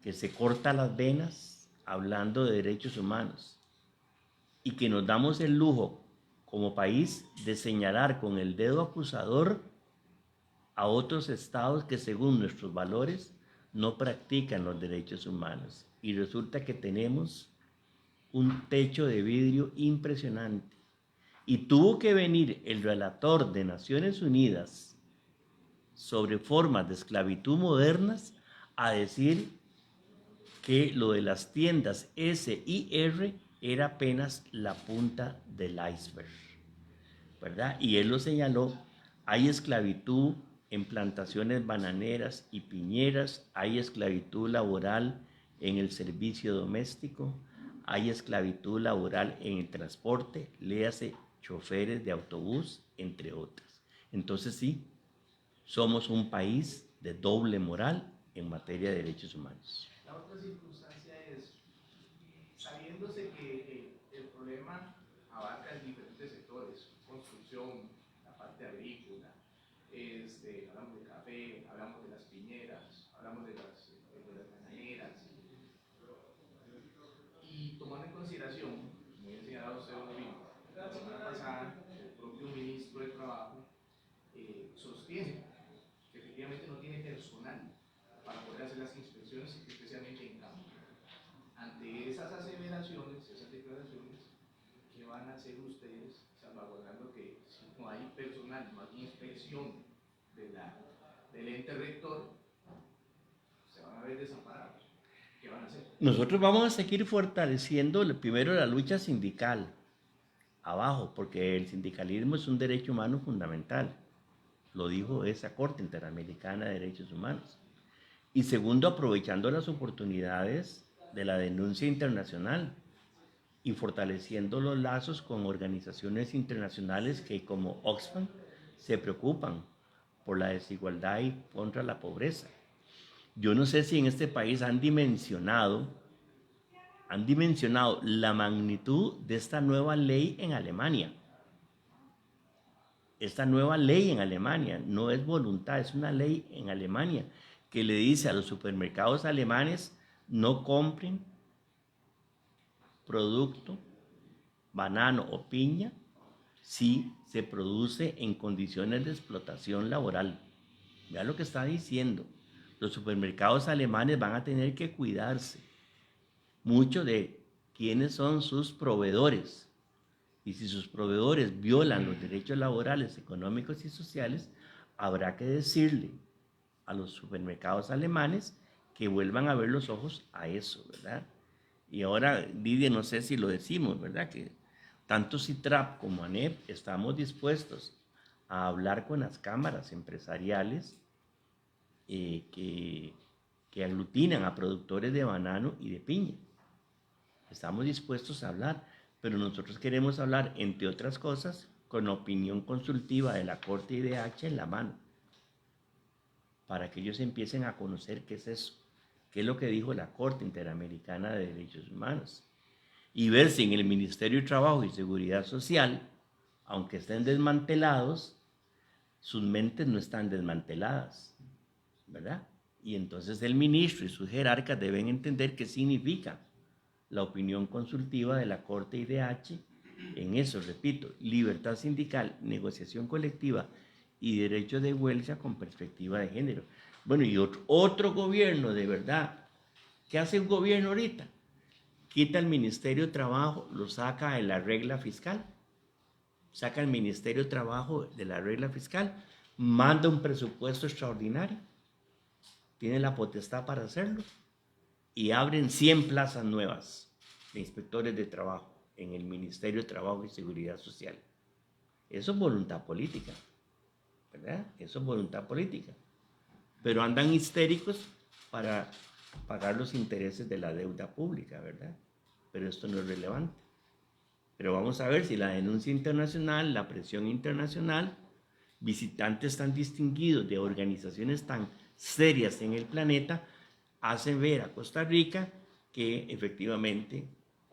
que se corta las venas hablando de derechos humanos, y que nos damos el lujo como país de señalar con el dedo acusador a otros estados que según nuestros valores no practican los derechos humanos. Y resulta que tenemos un techo de vidrio impresionante. Y tuvo que venir el relator de Naciones Unidas sobre formas de esclavitud modernas a decir que lo de las tiendas S y R era apenas la punta del iceberg, ¿verdad? Y él lo señaló. Hay esclavitud en plantaciones bananeras y piñeras, hay esclavitud laboral en el servicio doméstico, hay esclavitud laboral en el transporte, léase choferes de autobús, entre otras. Entonces sí, somos un país de doble moral en materia de derechos humanos. La otra circunstancia es, sabiéndose que el problema abarca diferentes sectores, construcción, la parte agrícola, hablamos de café, hablamos de las piñeras, hablamos de las bananeras, y tomando en consideración, como ya señalado usted, don Luis, la semana pasada el propio ministro de Trabajo sostiene que efectivamente no tiene personal para poder hacer las inspecciones, especialmente en campo. Ante esas aseveraciones, esas declaraciones, ¿qué van a hacer ustedes salvaguardando que si no hay personal, no hay inspección del ente rector, se van a ver desamparados? ¿Qué van a hacer? Nosotros vamos a seguir fortaleciendo primero la lucha sindical, abajo, porque el sindicalismo es un derecho humano fundamental. Lo dijo esa Corte Interamericana de Derechos Humanos. Y segundo, aprovechando las oportunidades de la denuncia internacional y fortaleciendo los lazos con organizaciones internacionales que, como Oxfam, se preocupan por la desigualdad y contra la pobreza. Yo no sé si en este país han dimensionado la magnitud de esta nueva ley en Alemania. Esta nueva ley en Alemania no es voluntad, es una ley en Alemania que le dice a los supermercados alemanes: no compren producto, banano o piña si se produce en condiciones de explotación laboral. Vea lo que está diciendo. Los supermercados alemanes van a tener que cuidarse mucho de quiénes son sus proveedores. Y si sus proveedores violan los derechos laborales, económicos y sociales, habrá que decirle a los supermercados alemanes que vuelvan a ver los ojos a eso, ¿verdad? Y ahora, Didier, no sé si lo decimos, ¿verdad? Que tanto CITRAP como ANEP estamos dispuestos a hablar con las cámaras empresariales que aglutinan a productores de banano y de piña. Estamos dispuestos a hablar, pero nosotros queremos hablar, entre otras cosas, con la opinión consultiva de la Corte IDH en la mano, para que ellos empiecen a conocer qué es eso, qué es lo que dijo la Corte Interamericana de Derechos Humanos, y ver si en el Ministerio de Trabajo y Seguridad Social, aunque estén desmantelados, sus mentes no están desmanteladas, ¿verdad? Y entonces el ministro y sus jerarcas deben entender qué significa la opinión consultiva de la Corte IDH en eso, repito, libertad sindical, negociación colectiva y derecho de huelga con perspectiva de género. Bueno, y otro gobierno, de verdad, ¿qué hace un gobierno ahorita? Quita el Ministerio de Trabajo, lo saca de la regla fiscal, saca el Ministerio de Trabajo de la regla fiscal, manda un presupuesto extraordinario, tiene la potestad para hacerlo, y abren 100 plazas nuevas de inspectores de trabajo en el Ministerio de Trabajo y Seguridad Social. Eso es voluntad política, ¿verdad? Eso es voluntad política. Pero andan histéricos para pagar los intereses de la deuda pública, ¿verdad? Pero esto no es relevante. Pero vamos a ver si la denuncia internacional, la presión internacional, visitantes tan distinguidos de organizaciones tan serias en el planeta, hacen ver a Costa Rica que efectivamente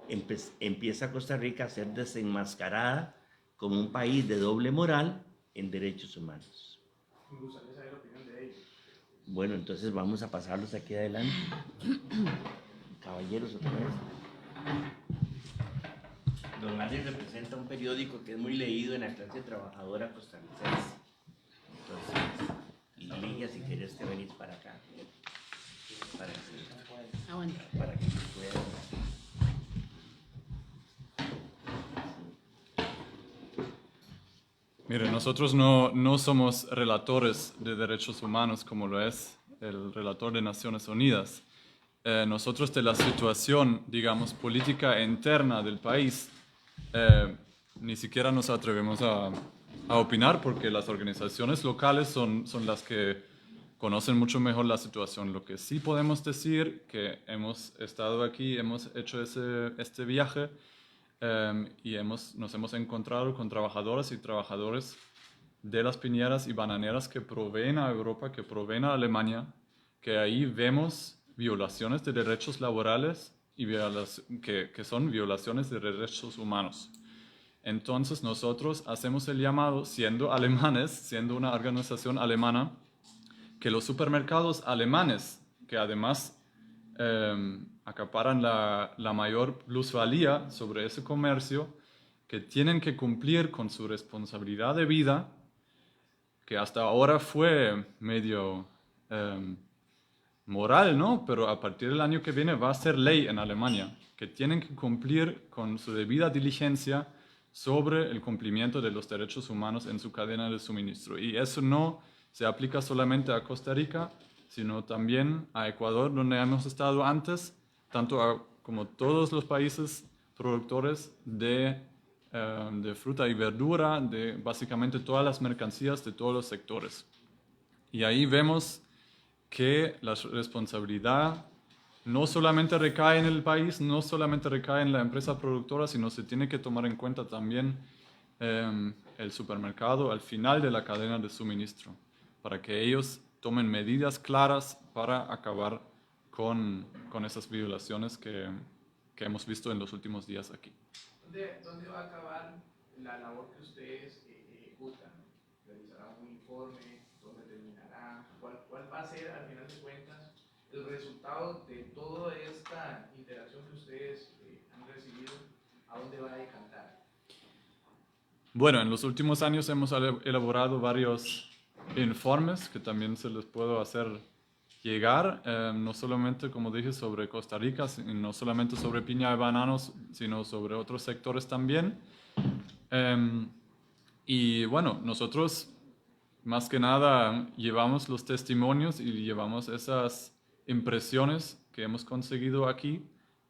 empieza Costa Rica a ser desenmascarada como un país de doble moral en derechos humanos. Me gustaría saber la opinión de ellos. Bueno, entonces vamos a pasarlos aquí adelante. Caballeros, otra vez. Don Ali representa un periódico que es muy leído en la clase trabajadora costarricense. Entonces, Ligia, si quieres te venís para acá. Para que se pueda. Mire, nosotros no somos relatores de derechos humanos como lo es el relator de Naciones Unidas. Nosotros de la situación, digamos, política interna del país, ni siquiera nos atrevemos a opinar porque las organizaciones locales son las que conocen mucho mejor la situación. Lo que sí podemos decir que hemos estado aquí, hemos hecho este viaje y nos hemos encontrado con trabajadoras y trabajadores de las piñeras y bananeras que proveen a Europa, que proveen a Alemania, que ahí vemos violaciones de derechos laborales y que son violaciones de derechos humanos. Entonces nosotros hacemos el llamado, siendo alemanes, siendo una organización alemana, que los supermercados alemanes, que además acaparan la mayor plusvalía sobre ese comercio, que tienen que cumplir con su responsabilidad de vida, que hasta ahora fue medio moral, ¿no? Pero a partir del año que viene va a ser ley en Alemania, que tienen que cumplir con su debida diligencia sobre el cumplimiento de los derechos humanos en su cadena de suministro. Y eso no se aplica solamente a Costa Rica, sino también a Ecuador, donde hemos estado antes, tanto como todos los países productores de fruta y verdura, de básicamente todas las mercancías de todos los sectores. Y ahí vemos que la responsabilidad no solamente recae en el país, no solamente recae en la empresa productora, sino se tiene que tomar en cuenta también el supermercado al final de la cadena de suministro, para que ellos tomen medidas claras para acabar con esas violaciones que hemos visto en los últimos días aquí. ¿Dónde va a acabar la labor que ustedes ejecutan? ¿Realizará un informe? ¿Dónde terminará? ¿Cuál va a ser, al final de cuentas, el resultado de toda esta interacción que ustedes han recibido? ¿A dónde va a decantar? Bueno, en los últimos años hemos elaborado varios informes que también se les puedo hacer llegar, no solamente, como dije, sobre Costa Rica, no solamente sobre piña y bananos, sino sobre otros sectores también. Y bueno, nosotros más que nada llevamos los testimonios y llevamos esas impresiones que hemos conseguido aquí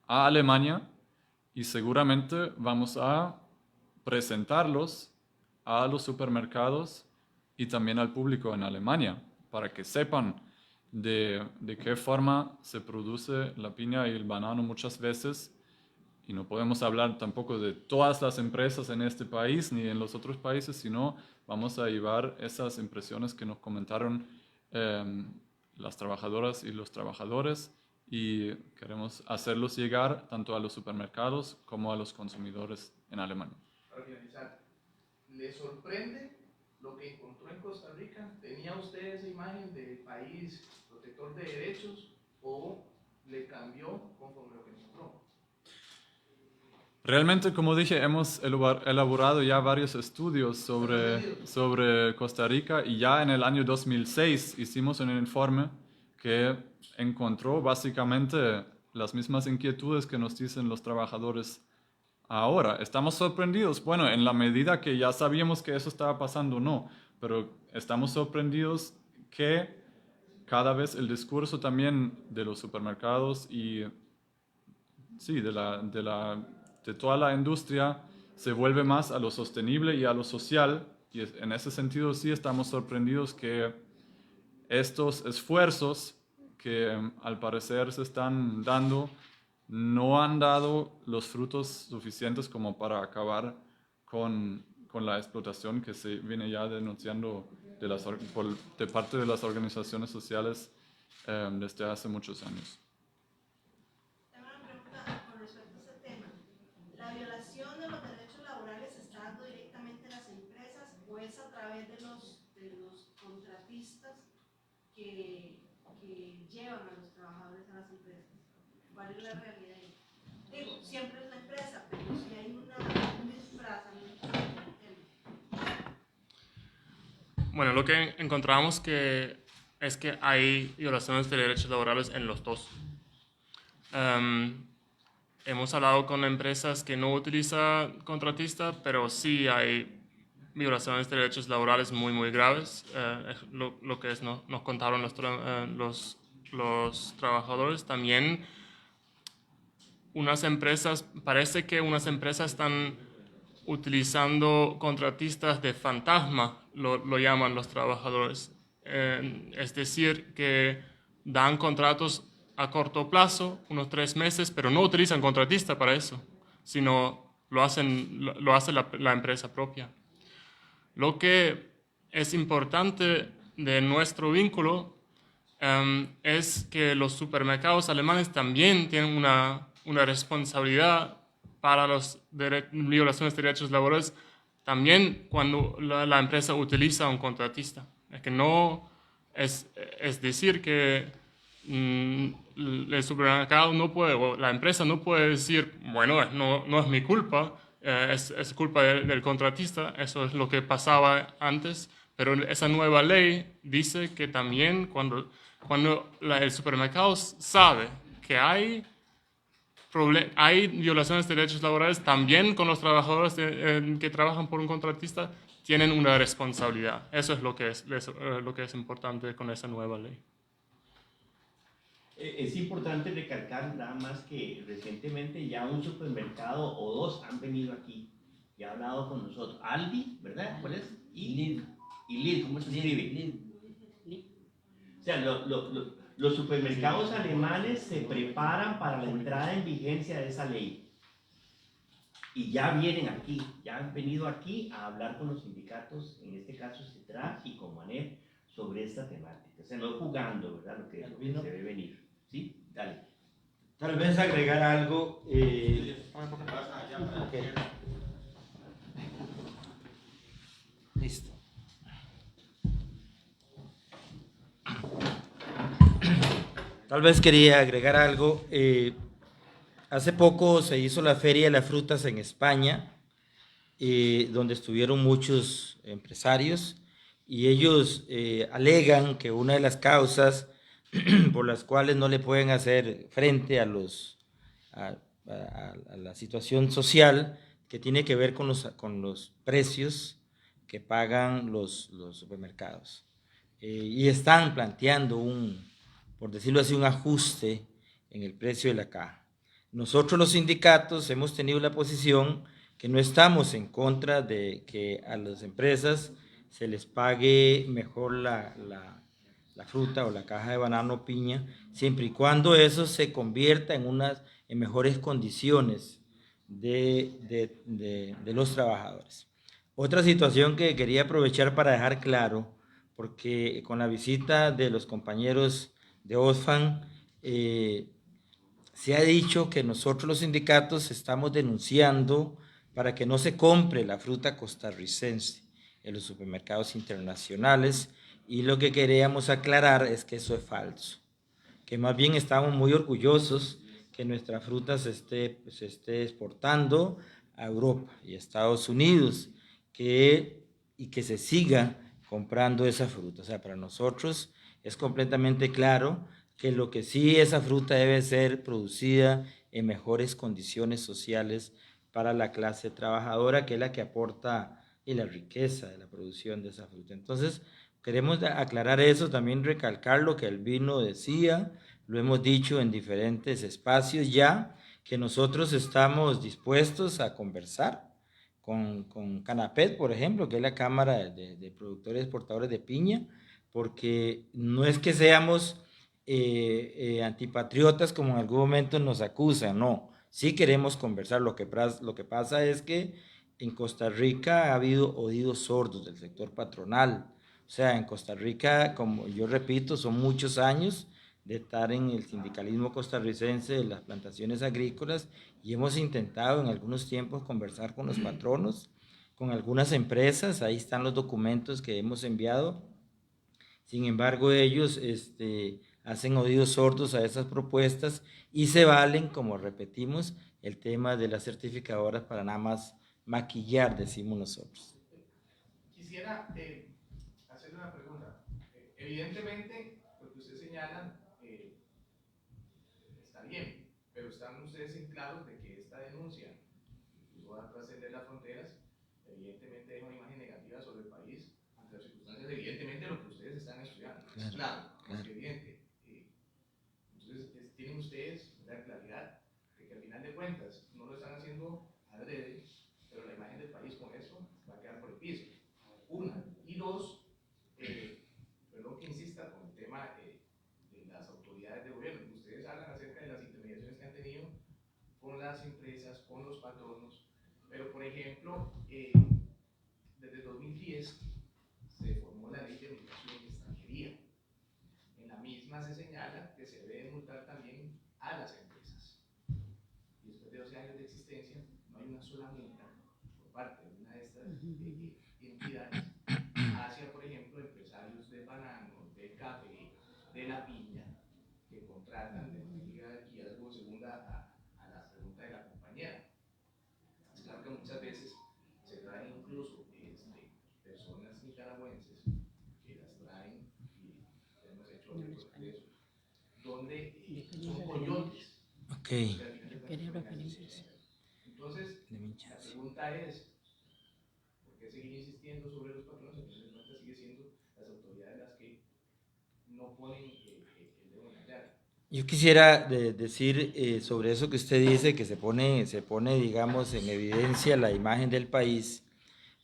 a Alemania y seguramente vamos a presentarlos a los supermercados y también al público en Alemania para que sepan de qué forma se produce la piña y el banano muchas veces. Y no podemos hablar tampoco de todas las empresas en este país ni en los otros países, sino vamos a llevar esas impresiones que nos comentaron las trabajadoras y los trabajadores y queremos hacerlos llegar tanto a los supermercados como a los consumidores en Alemania. Para finalizar, ¿le sorprende lo que encontró en Costa Rica? ¿Tenía usted esa imagen del país protector de derechos o le cambió conforme lo que encontró? Realmente, como dije, hemos elaborado ya varios estudios sobre Costa Rica y ya en el año 2006 hicimos un informe que encontró básicamente las mismas inquietudes que nos dicen los trabajadores ahora. Estamos sorprendidos, bueno, en la medida que ya sabíamos que eso estaba pasando, no, pero estamos sorprendidos que cada vez el discurso también de los supermercados y sí, de toda la industria se vuelve más a lo sostenible y a lo social, y en ese sentido sí estamos sorprendidos que estos esfuerzos que al parecer se están dando no han dado los frutos suficientes como para acabar con la explotación que se viene ya denunciando de parte de las organizaciones sociales desde hace muchos años. Que llevan a los trabajadores a las empresas. ¿Cuál es la realidad ahí? Digo, siempre es la empresa, pero si hay un desplazamiento del tema. Bueno, lo que encontramos es que hay violaciones de derechos laborales en los dos. Hemos hablado con empresas que no utilizan contratistas, pero sí hay violaciones de derechos laborales muy, muy graves. Lo que nos contaron los trabajadores. También parece que unas empresas están utilizando contratistas de fantasma, lo llaman los trabajadores. Es decir, que dan contratos a corto plazo, unos 3 meses, pero no utilizan contratista para eso, sino lo hace la empresa propia. Lo que es importante de nuestro vínculo es que los supermercados alemanes también tienen una responsabilidad para las violaciones de derechos laborales, también cuando la empresa utiliza a un contratista. Es que no es decir que el supermercado no puede, o la empresa no puede decir, bueno, no es mi culpa, es culpa del contratista, eso es lo que pasaba antes, pero esa nueva ley dice que también cuando el supermercado sabe que hay violaciones de derechos laborales, también con los trabajadores que trabajan por un contratista, tienen una responsabilidad. Eso es lo que es importante con esa nueva ley. Es importante recalcar nada más que recientemente ya un supermercado o dos han venido aquí y han hablado con nosotros. Aldi, ¿verdad? ¿Cuál es? Y Lidl, ¿cómo se escribe? O sea, los supermercados alemanes se preparan para la entrada en vigencia de esa ley. Y ya vienen aquí, ya han venido aquí a hablar con los sindicatos, en este caso CITRA y Comanep, sobre esta temática. O sea, no jugando, ¿verdad? Lo que se debe venir. ¿Sí? Dale. Tal vez agregar algo. Okay. Listo. Tal vez quería agregar algo. Hace poco se hizo la Feria de las Frutas en España, donde estuvieron muchos empresarios y ellos alegan que una de las causas por las cuales no le pueden hacer frente a la situación social que tiene que ver con los precios que pagan los supermercados. Y están planteando por decirlo así, un ajuste en el precio de la caja. Nosotros los sindicatos hemos tenido la posición que no estamos en contra de que a las empresas se les pague mejor la fruta o la caja de banano o piña, siempre y cuando eso se convierta en mejores condiciones de los trabajadores. Otra situación que quería aprovechar para dejar claro, porque con la visita de los compañeros de Oxfam, se ha dicho que nosotros los sindicatos estamos denunciando para que no se compre la fruta costarricense en los supermercados internacionales, y lo que queríamos aclarar es que eso es falso, que más bien estamos muy orgullosos que nuestra fruta se esté exportando a Europa y a Estados Unidos, y que se siga comprando esa fruta. O sea, para nosotros es completamente claro que lo que sí, esa fruta debe ser producida en mejores condiciones sociales para la clase trabajadora, que es la que aporta la riqueza de la producción de esa fruta. Entonces, queremos aclarar eso, también recalcar lo que Albino decía, lo hemos dicho en diferentes espacios ya, que nosotros estamos dispuestos a conversar con Canapet, por ejemplo, que es la Cámara de Productores y Exportadores de Piña, porque no es que seamos antipatriotas como en algún momento nos acusan, no, sí queremos conversar. Lo que pasa es que en Costa Rica ha habido oídos sordos del sector patronal. O sea, en Costa Rica, como yo repito, son muchos años de estar en el sindicalismo costarricense de las plantaciones agrícolas, y hemos intentado en algunos tiempos conversar con los patronos, con algunas empresas. Ahí están los documentos que hemos enviado. Sin embargo, ellos hacen oídos sordos a esas propuestas y se valen, como repetimos, el tema de las certificadoras para nada más maquillar, decimos nosotros. Quisiera hacerle una pregunta. Evidentemente, lo que usted señala está bien, pero están ustedes en claro de que esta denuncia va a trascender las fronteras, evidentemente es una imagen negativa sobre el país ante las circunstancias, evidentemente lo que ustedes están estudiando, es claro, es evidente. Entonces, tienen ustedes la claridad de que al final de cuentas no lo están haciendo adrede, pero la imagen del país con eso va a quedar por el piso. Una. Y dos, perdón que insista con el tema de las autoridades de gobierno. Ustedes hablan acerca de las intermediaciones que han tenido con las empresas, con los patronos, pero por ejemplo, desde 2010 se de la piña que contratan de manera, y algo segunda a la pregunta de la compañera. Es claro que muchas veces se traen incluso personas nicaragüenses que las traen, y hemos hecho reportes de eso, donde son coyotes. Ok. Entonces, la pregunta es, ¿por qué seguir insistiendo sobre los patrones? Entonces, el cuenta sigue siendo las autoridades las que no ponen el dedo en la llaga. Yo quisiera decir sobre eso que usted dice, que se pone, digamos, en evidencia la imagen del país.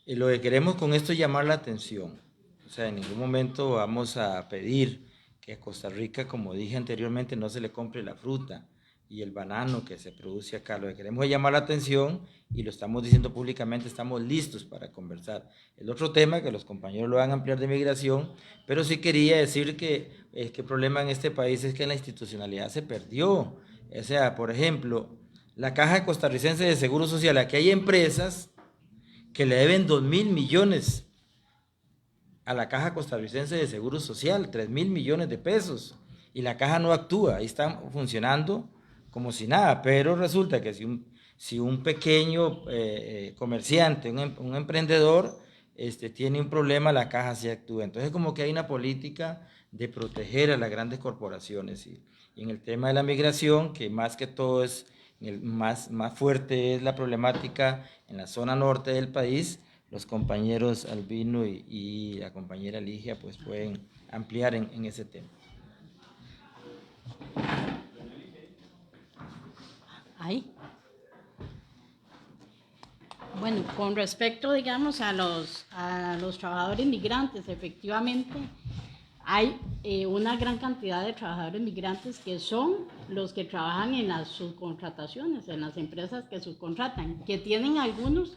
Lo que queremos con esto es llamar la atención. O sea, en ningún momento vamos a pedir que a Costa Rica, como dije anteriormente, no se le compre la fruta y el banano que se produce acá. Lo que queremos es llamar la atención y lo estamos diciendo públicamente, estamos listos para conversar. El otro tema, que los compañeros lo van a ampliar de migración, pero sí quería decir que el problema en este país es que la institucionalidad se perdió. O sea, por ejemplo, la Caja Costarricense de Seguro Social, aquí hay empresas que le deben 2.000 millones a la Caja Costarricense de Seguro Social, 3.000 millones de pesos, y la caja no actúa, ahí está funcionando como si nada, pero resulta que si un pequeño comerciante, un emprendedor, tiene un problema, la caja sí actúa. Entonces como que hay una política de proteger a las grandes corporaciones, y en el tema de la migración, que más que todo es, más fuerte es la problemática en la zona norte del país, los compañeros Albino y la compañera Ligia pues pueden ampliar en ese tema. Ahí. Bueno, con respecto, digamos, a los trabajadores migrantes, efectivamente, hay una gran cantidad de trabajadores migrantes que son los que trabajan en las subcontrataciones, en las empresas que subcontratan, que tienen algunos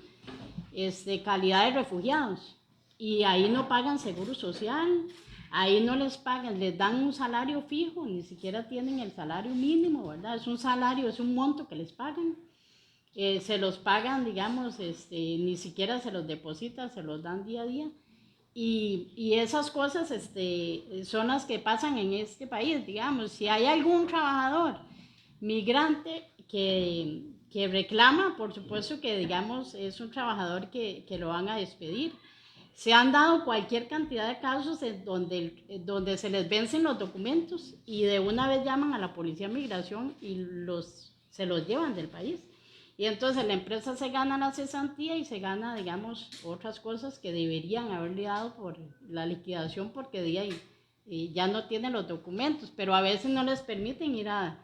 calidad de refugiados, y ahí no pagan seguro social, ahí no les pagan, les dan un salario fijo, ni siquiera tienen el salario mínimo, ¿verdad? Es un salario, es un monto que les pagan. Se los pagan, digamos, ni siquiera se los depositan, se los dan día a día. Y esas cosas son las que pasan en este país, digamos. Si hay algún trabajador migrante que reclama, por supuesto que, digamos, es un trabajador que lo van a despedir. Se han dado cualquier cantidad de casos en donde se les vencen los documentos y de una vez llaman a la Policía de Migración y se los llevan del país. Y entonces la empresa se gana la cesantía y se gana, digamos, otras cosas que deberían haberle dado por la liquidación, porque ya no tienen los documentos, pero a veces no les permiten ir a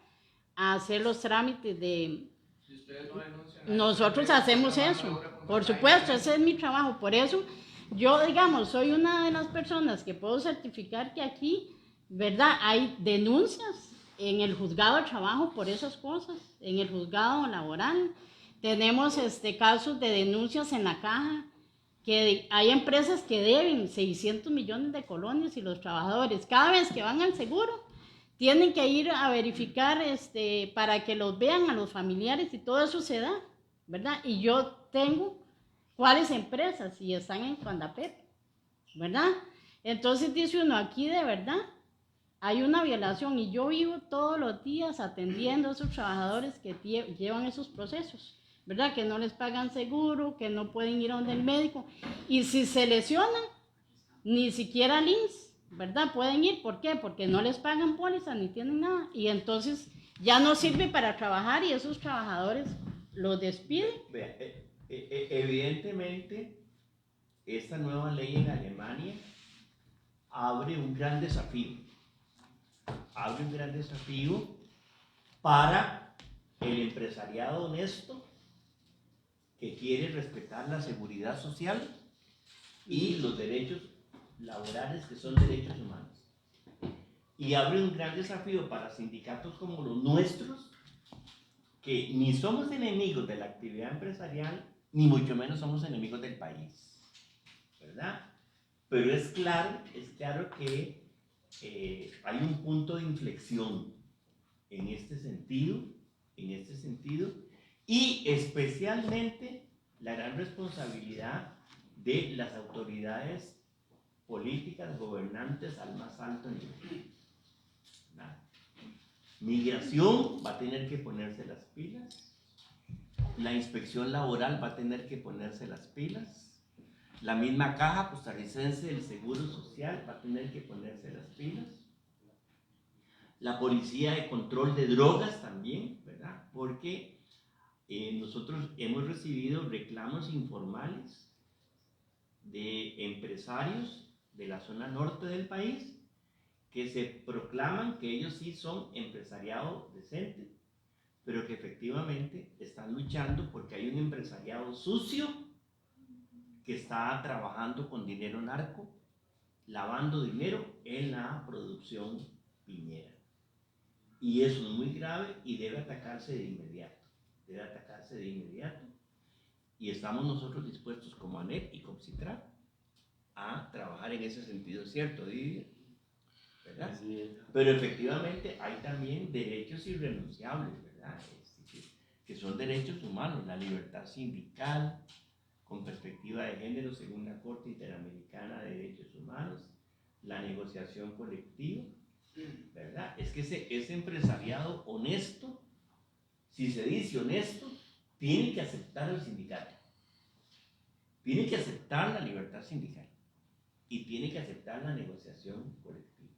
hacer los trámites de... Si ustedes no denuncian, nosotros hacemos eso, por supuesto, ese es mi trabajo. Por eso yo, digamos, soy una de las personas que puedo certificar que aquí, ¿verdad?, hay denuncias en el juzgado de trabajo por esas cosas, en el juzgado laboral. Tenemos casos de denuncias en la caja, que hay empresas que deben 600 millones de colones y los trabajadores, cada vez que van al seguro, tienen que ir a verificar para que los vean a los familiares, y todo eso se da, ¿verdad? Y yo tengo cuáles empresas, y están en Cuandapep, ¿verdad? Entonces dice uno, aquí de verdad hay una violación, y yo vivo todos los días atendiendo a esos trabajadores que llevan esos procesos, ¿verdad? Que no les pagan seguro, que no pueden ir a donde el médico, y si se lesionan, ni siquiera al INSS, ¿verdad? Pueden ir, ¿por qué? Porque no les pagan póliza ni tienen nada, y entonces ya no sirve para trabajar y esos trabajadores los despiden. Evidentemente, esta nueva ley en Alemania abre un gran desafío. Abre un gran desafío para el empresariado honesto que quiere respetar la seguridad social y los derechos laborales, que son derechos humanos. Y abre un gran desafío para sindicatos como los nuestros, que ni somos enemigos de la actividad empresarial, ni mucho menos somos enemigos del país, ¿verdad? Pero es claro que hay un punto de inflexión en este sentido, y especialmente la gran responsabilidad de las autoridades políticas, gobernantes al más alto nivel. Nada. Migración va a tener que ponerse las pilas. La inspección laboral va a tener que ponerse las pilas. La misma Caja Costarricense del Seguro Social va a tener que ponerse las pilas. La Policía de Control de Drogas también, ¿verdad? Porque nosotros hemos recibido reclamos informales de empresarios de la zona norte del país que se proclaman que ellos sí son empresariado decente, pero que efectivamente están luchando porque hay un empresariado sucio que está trabajando con dinero narco, lavando dinero en la producción piñera. Y eso es muy grave y debe atacarse de inmediato. Debe atacarse de inmediato. Y estamos nosotros dispuestos como ANEP y como CITRAP a trabajar en ese sentido, ¿cierto, Didier? ¿Verdad? Pero efectivamente hay también derechos irrenunciables, ¿verdad? Que son derechos humanos, la libertad sindical, con perspectiva de género según la Corte Interamericana de Derechos Humanos, la negociación colectiva, ¿verdad? Es que ese empresariado honesto, si se dice honesto, tiene que aceptar el sindicato, tiene que aceptar la libertad sindical y tiene que aceptar la negociación colectiva.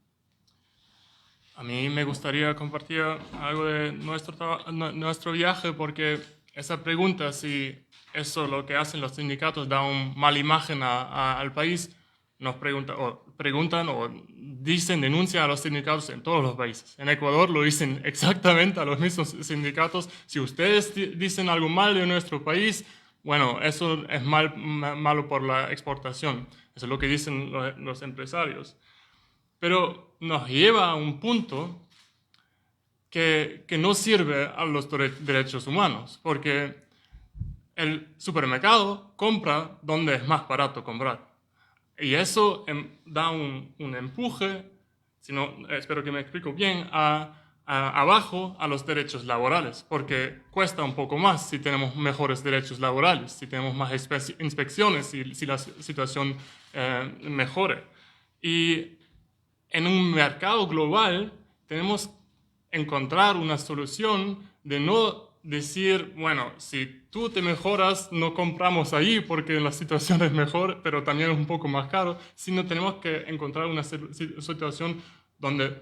A mí me gustaría compartir algo de nuestro viaje, porque esa pregunta, si eso lo que hacen los sindicatos da una mala imagen al país, nos preguntan o dicen, denuncian a los sindicatos en todos los países. En Ecuador lo dicen exactamente a los mismos sindicatos. Si ustedes dicen algo mal de nuestro país, bueno, eso es malo por la exportación. Eso es lo que dicen los empresarios. Pero nos lleva a un punto que no sirve a los derechos humanos, porque el supermercado compra donde es más barato comprar. Y eso da un empuje, espero que me explico bien, abajo a los derechos laborales, porque cuesta un poco más si tenemos mejores derechos laborales, si tenemos más inspecciones y si la situación mejore. Y en un mercado global tenemos que encontrar una solución de no decir, bueno, si tú te mejoras, no compramos ahí porque la situación es mejor, pero también es un poco más caro, sino tenemos que encontrar una situación donde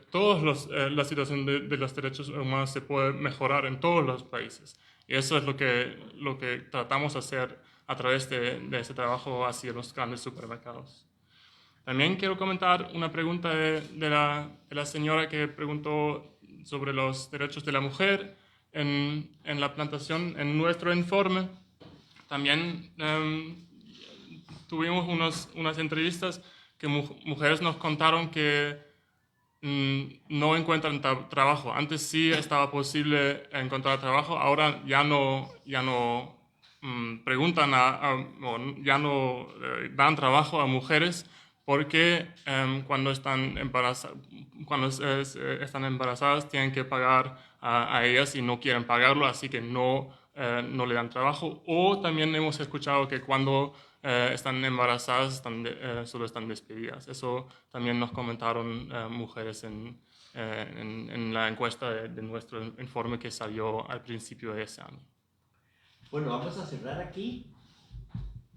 la situación de los derechos humanos se puede mejorar en todos los países. Y eso es lo que tratamos de hacer a través de ese trabajo hacia los grandes supermercados. También quiero comentar una pregunta de la señora que preguntó sobre los derechos de la mujer en la plantación. En nuestro informe también tuvimos unas entrevistas que mujeres nos contaron que no encuentran trabajo. Antes sí estaba posible encontrar trabajo, ahora ya no preguntan o ya no dan trabajo a mujeres porque cuando están embarazadas tienen que pagar a ellas y no quieren pagarlo, así que no le dan trabajo. O también hemos escuchado que cuando están embarazadas solo están despedidas. Eso también nos comentaron mujeres en la encuesta de nuestro informe que salió al principio de ese año. Bueno, vamos a cerrar aquí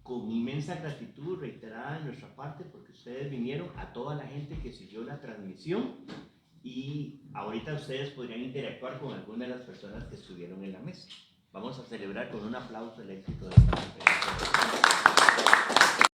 con inmensa gratitud reiterada de nuestra parte porque ustedes vinieron, a toda la gente que siguió la transmisión, y ahorita ustedes podrían interactuar con alguna de las personas que estuvieron en la mesa. Vamos a celebrar con un aplauso el éxito de esta conferencia.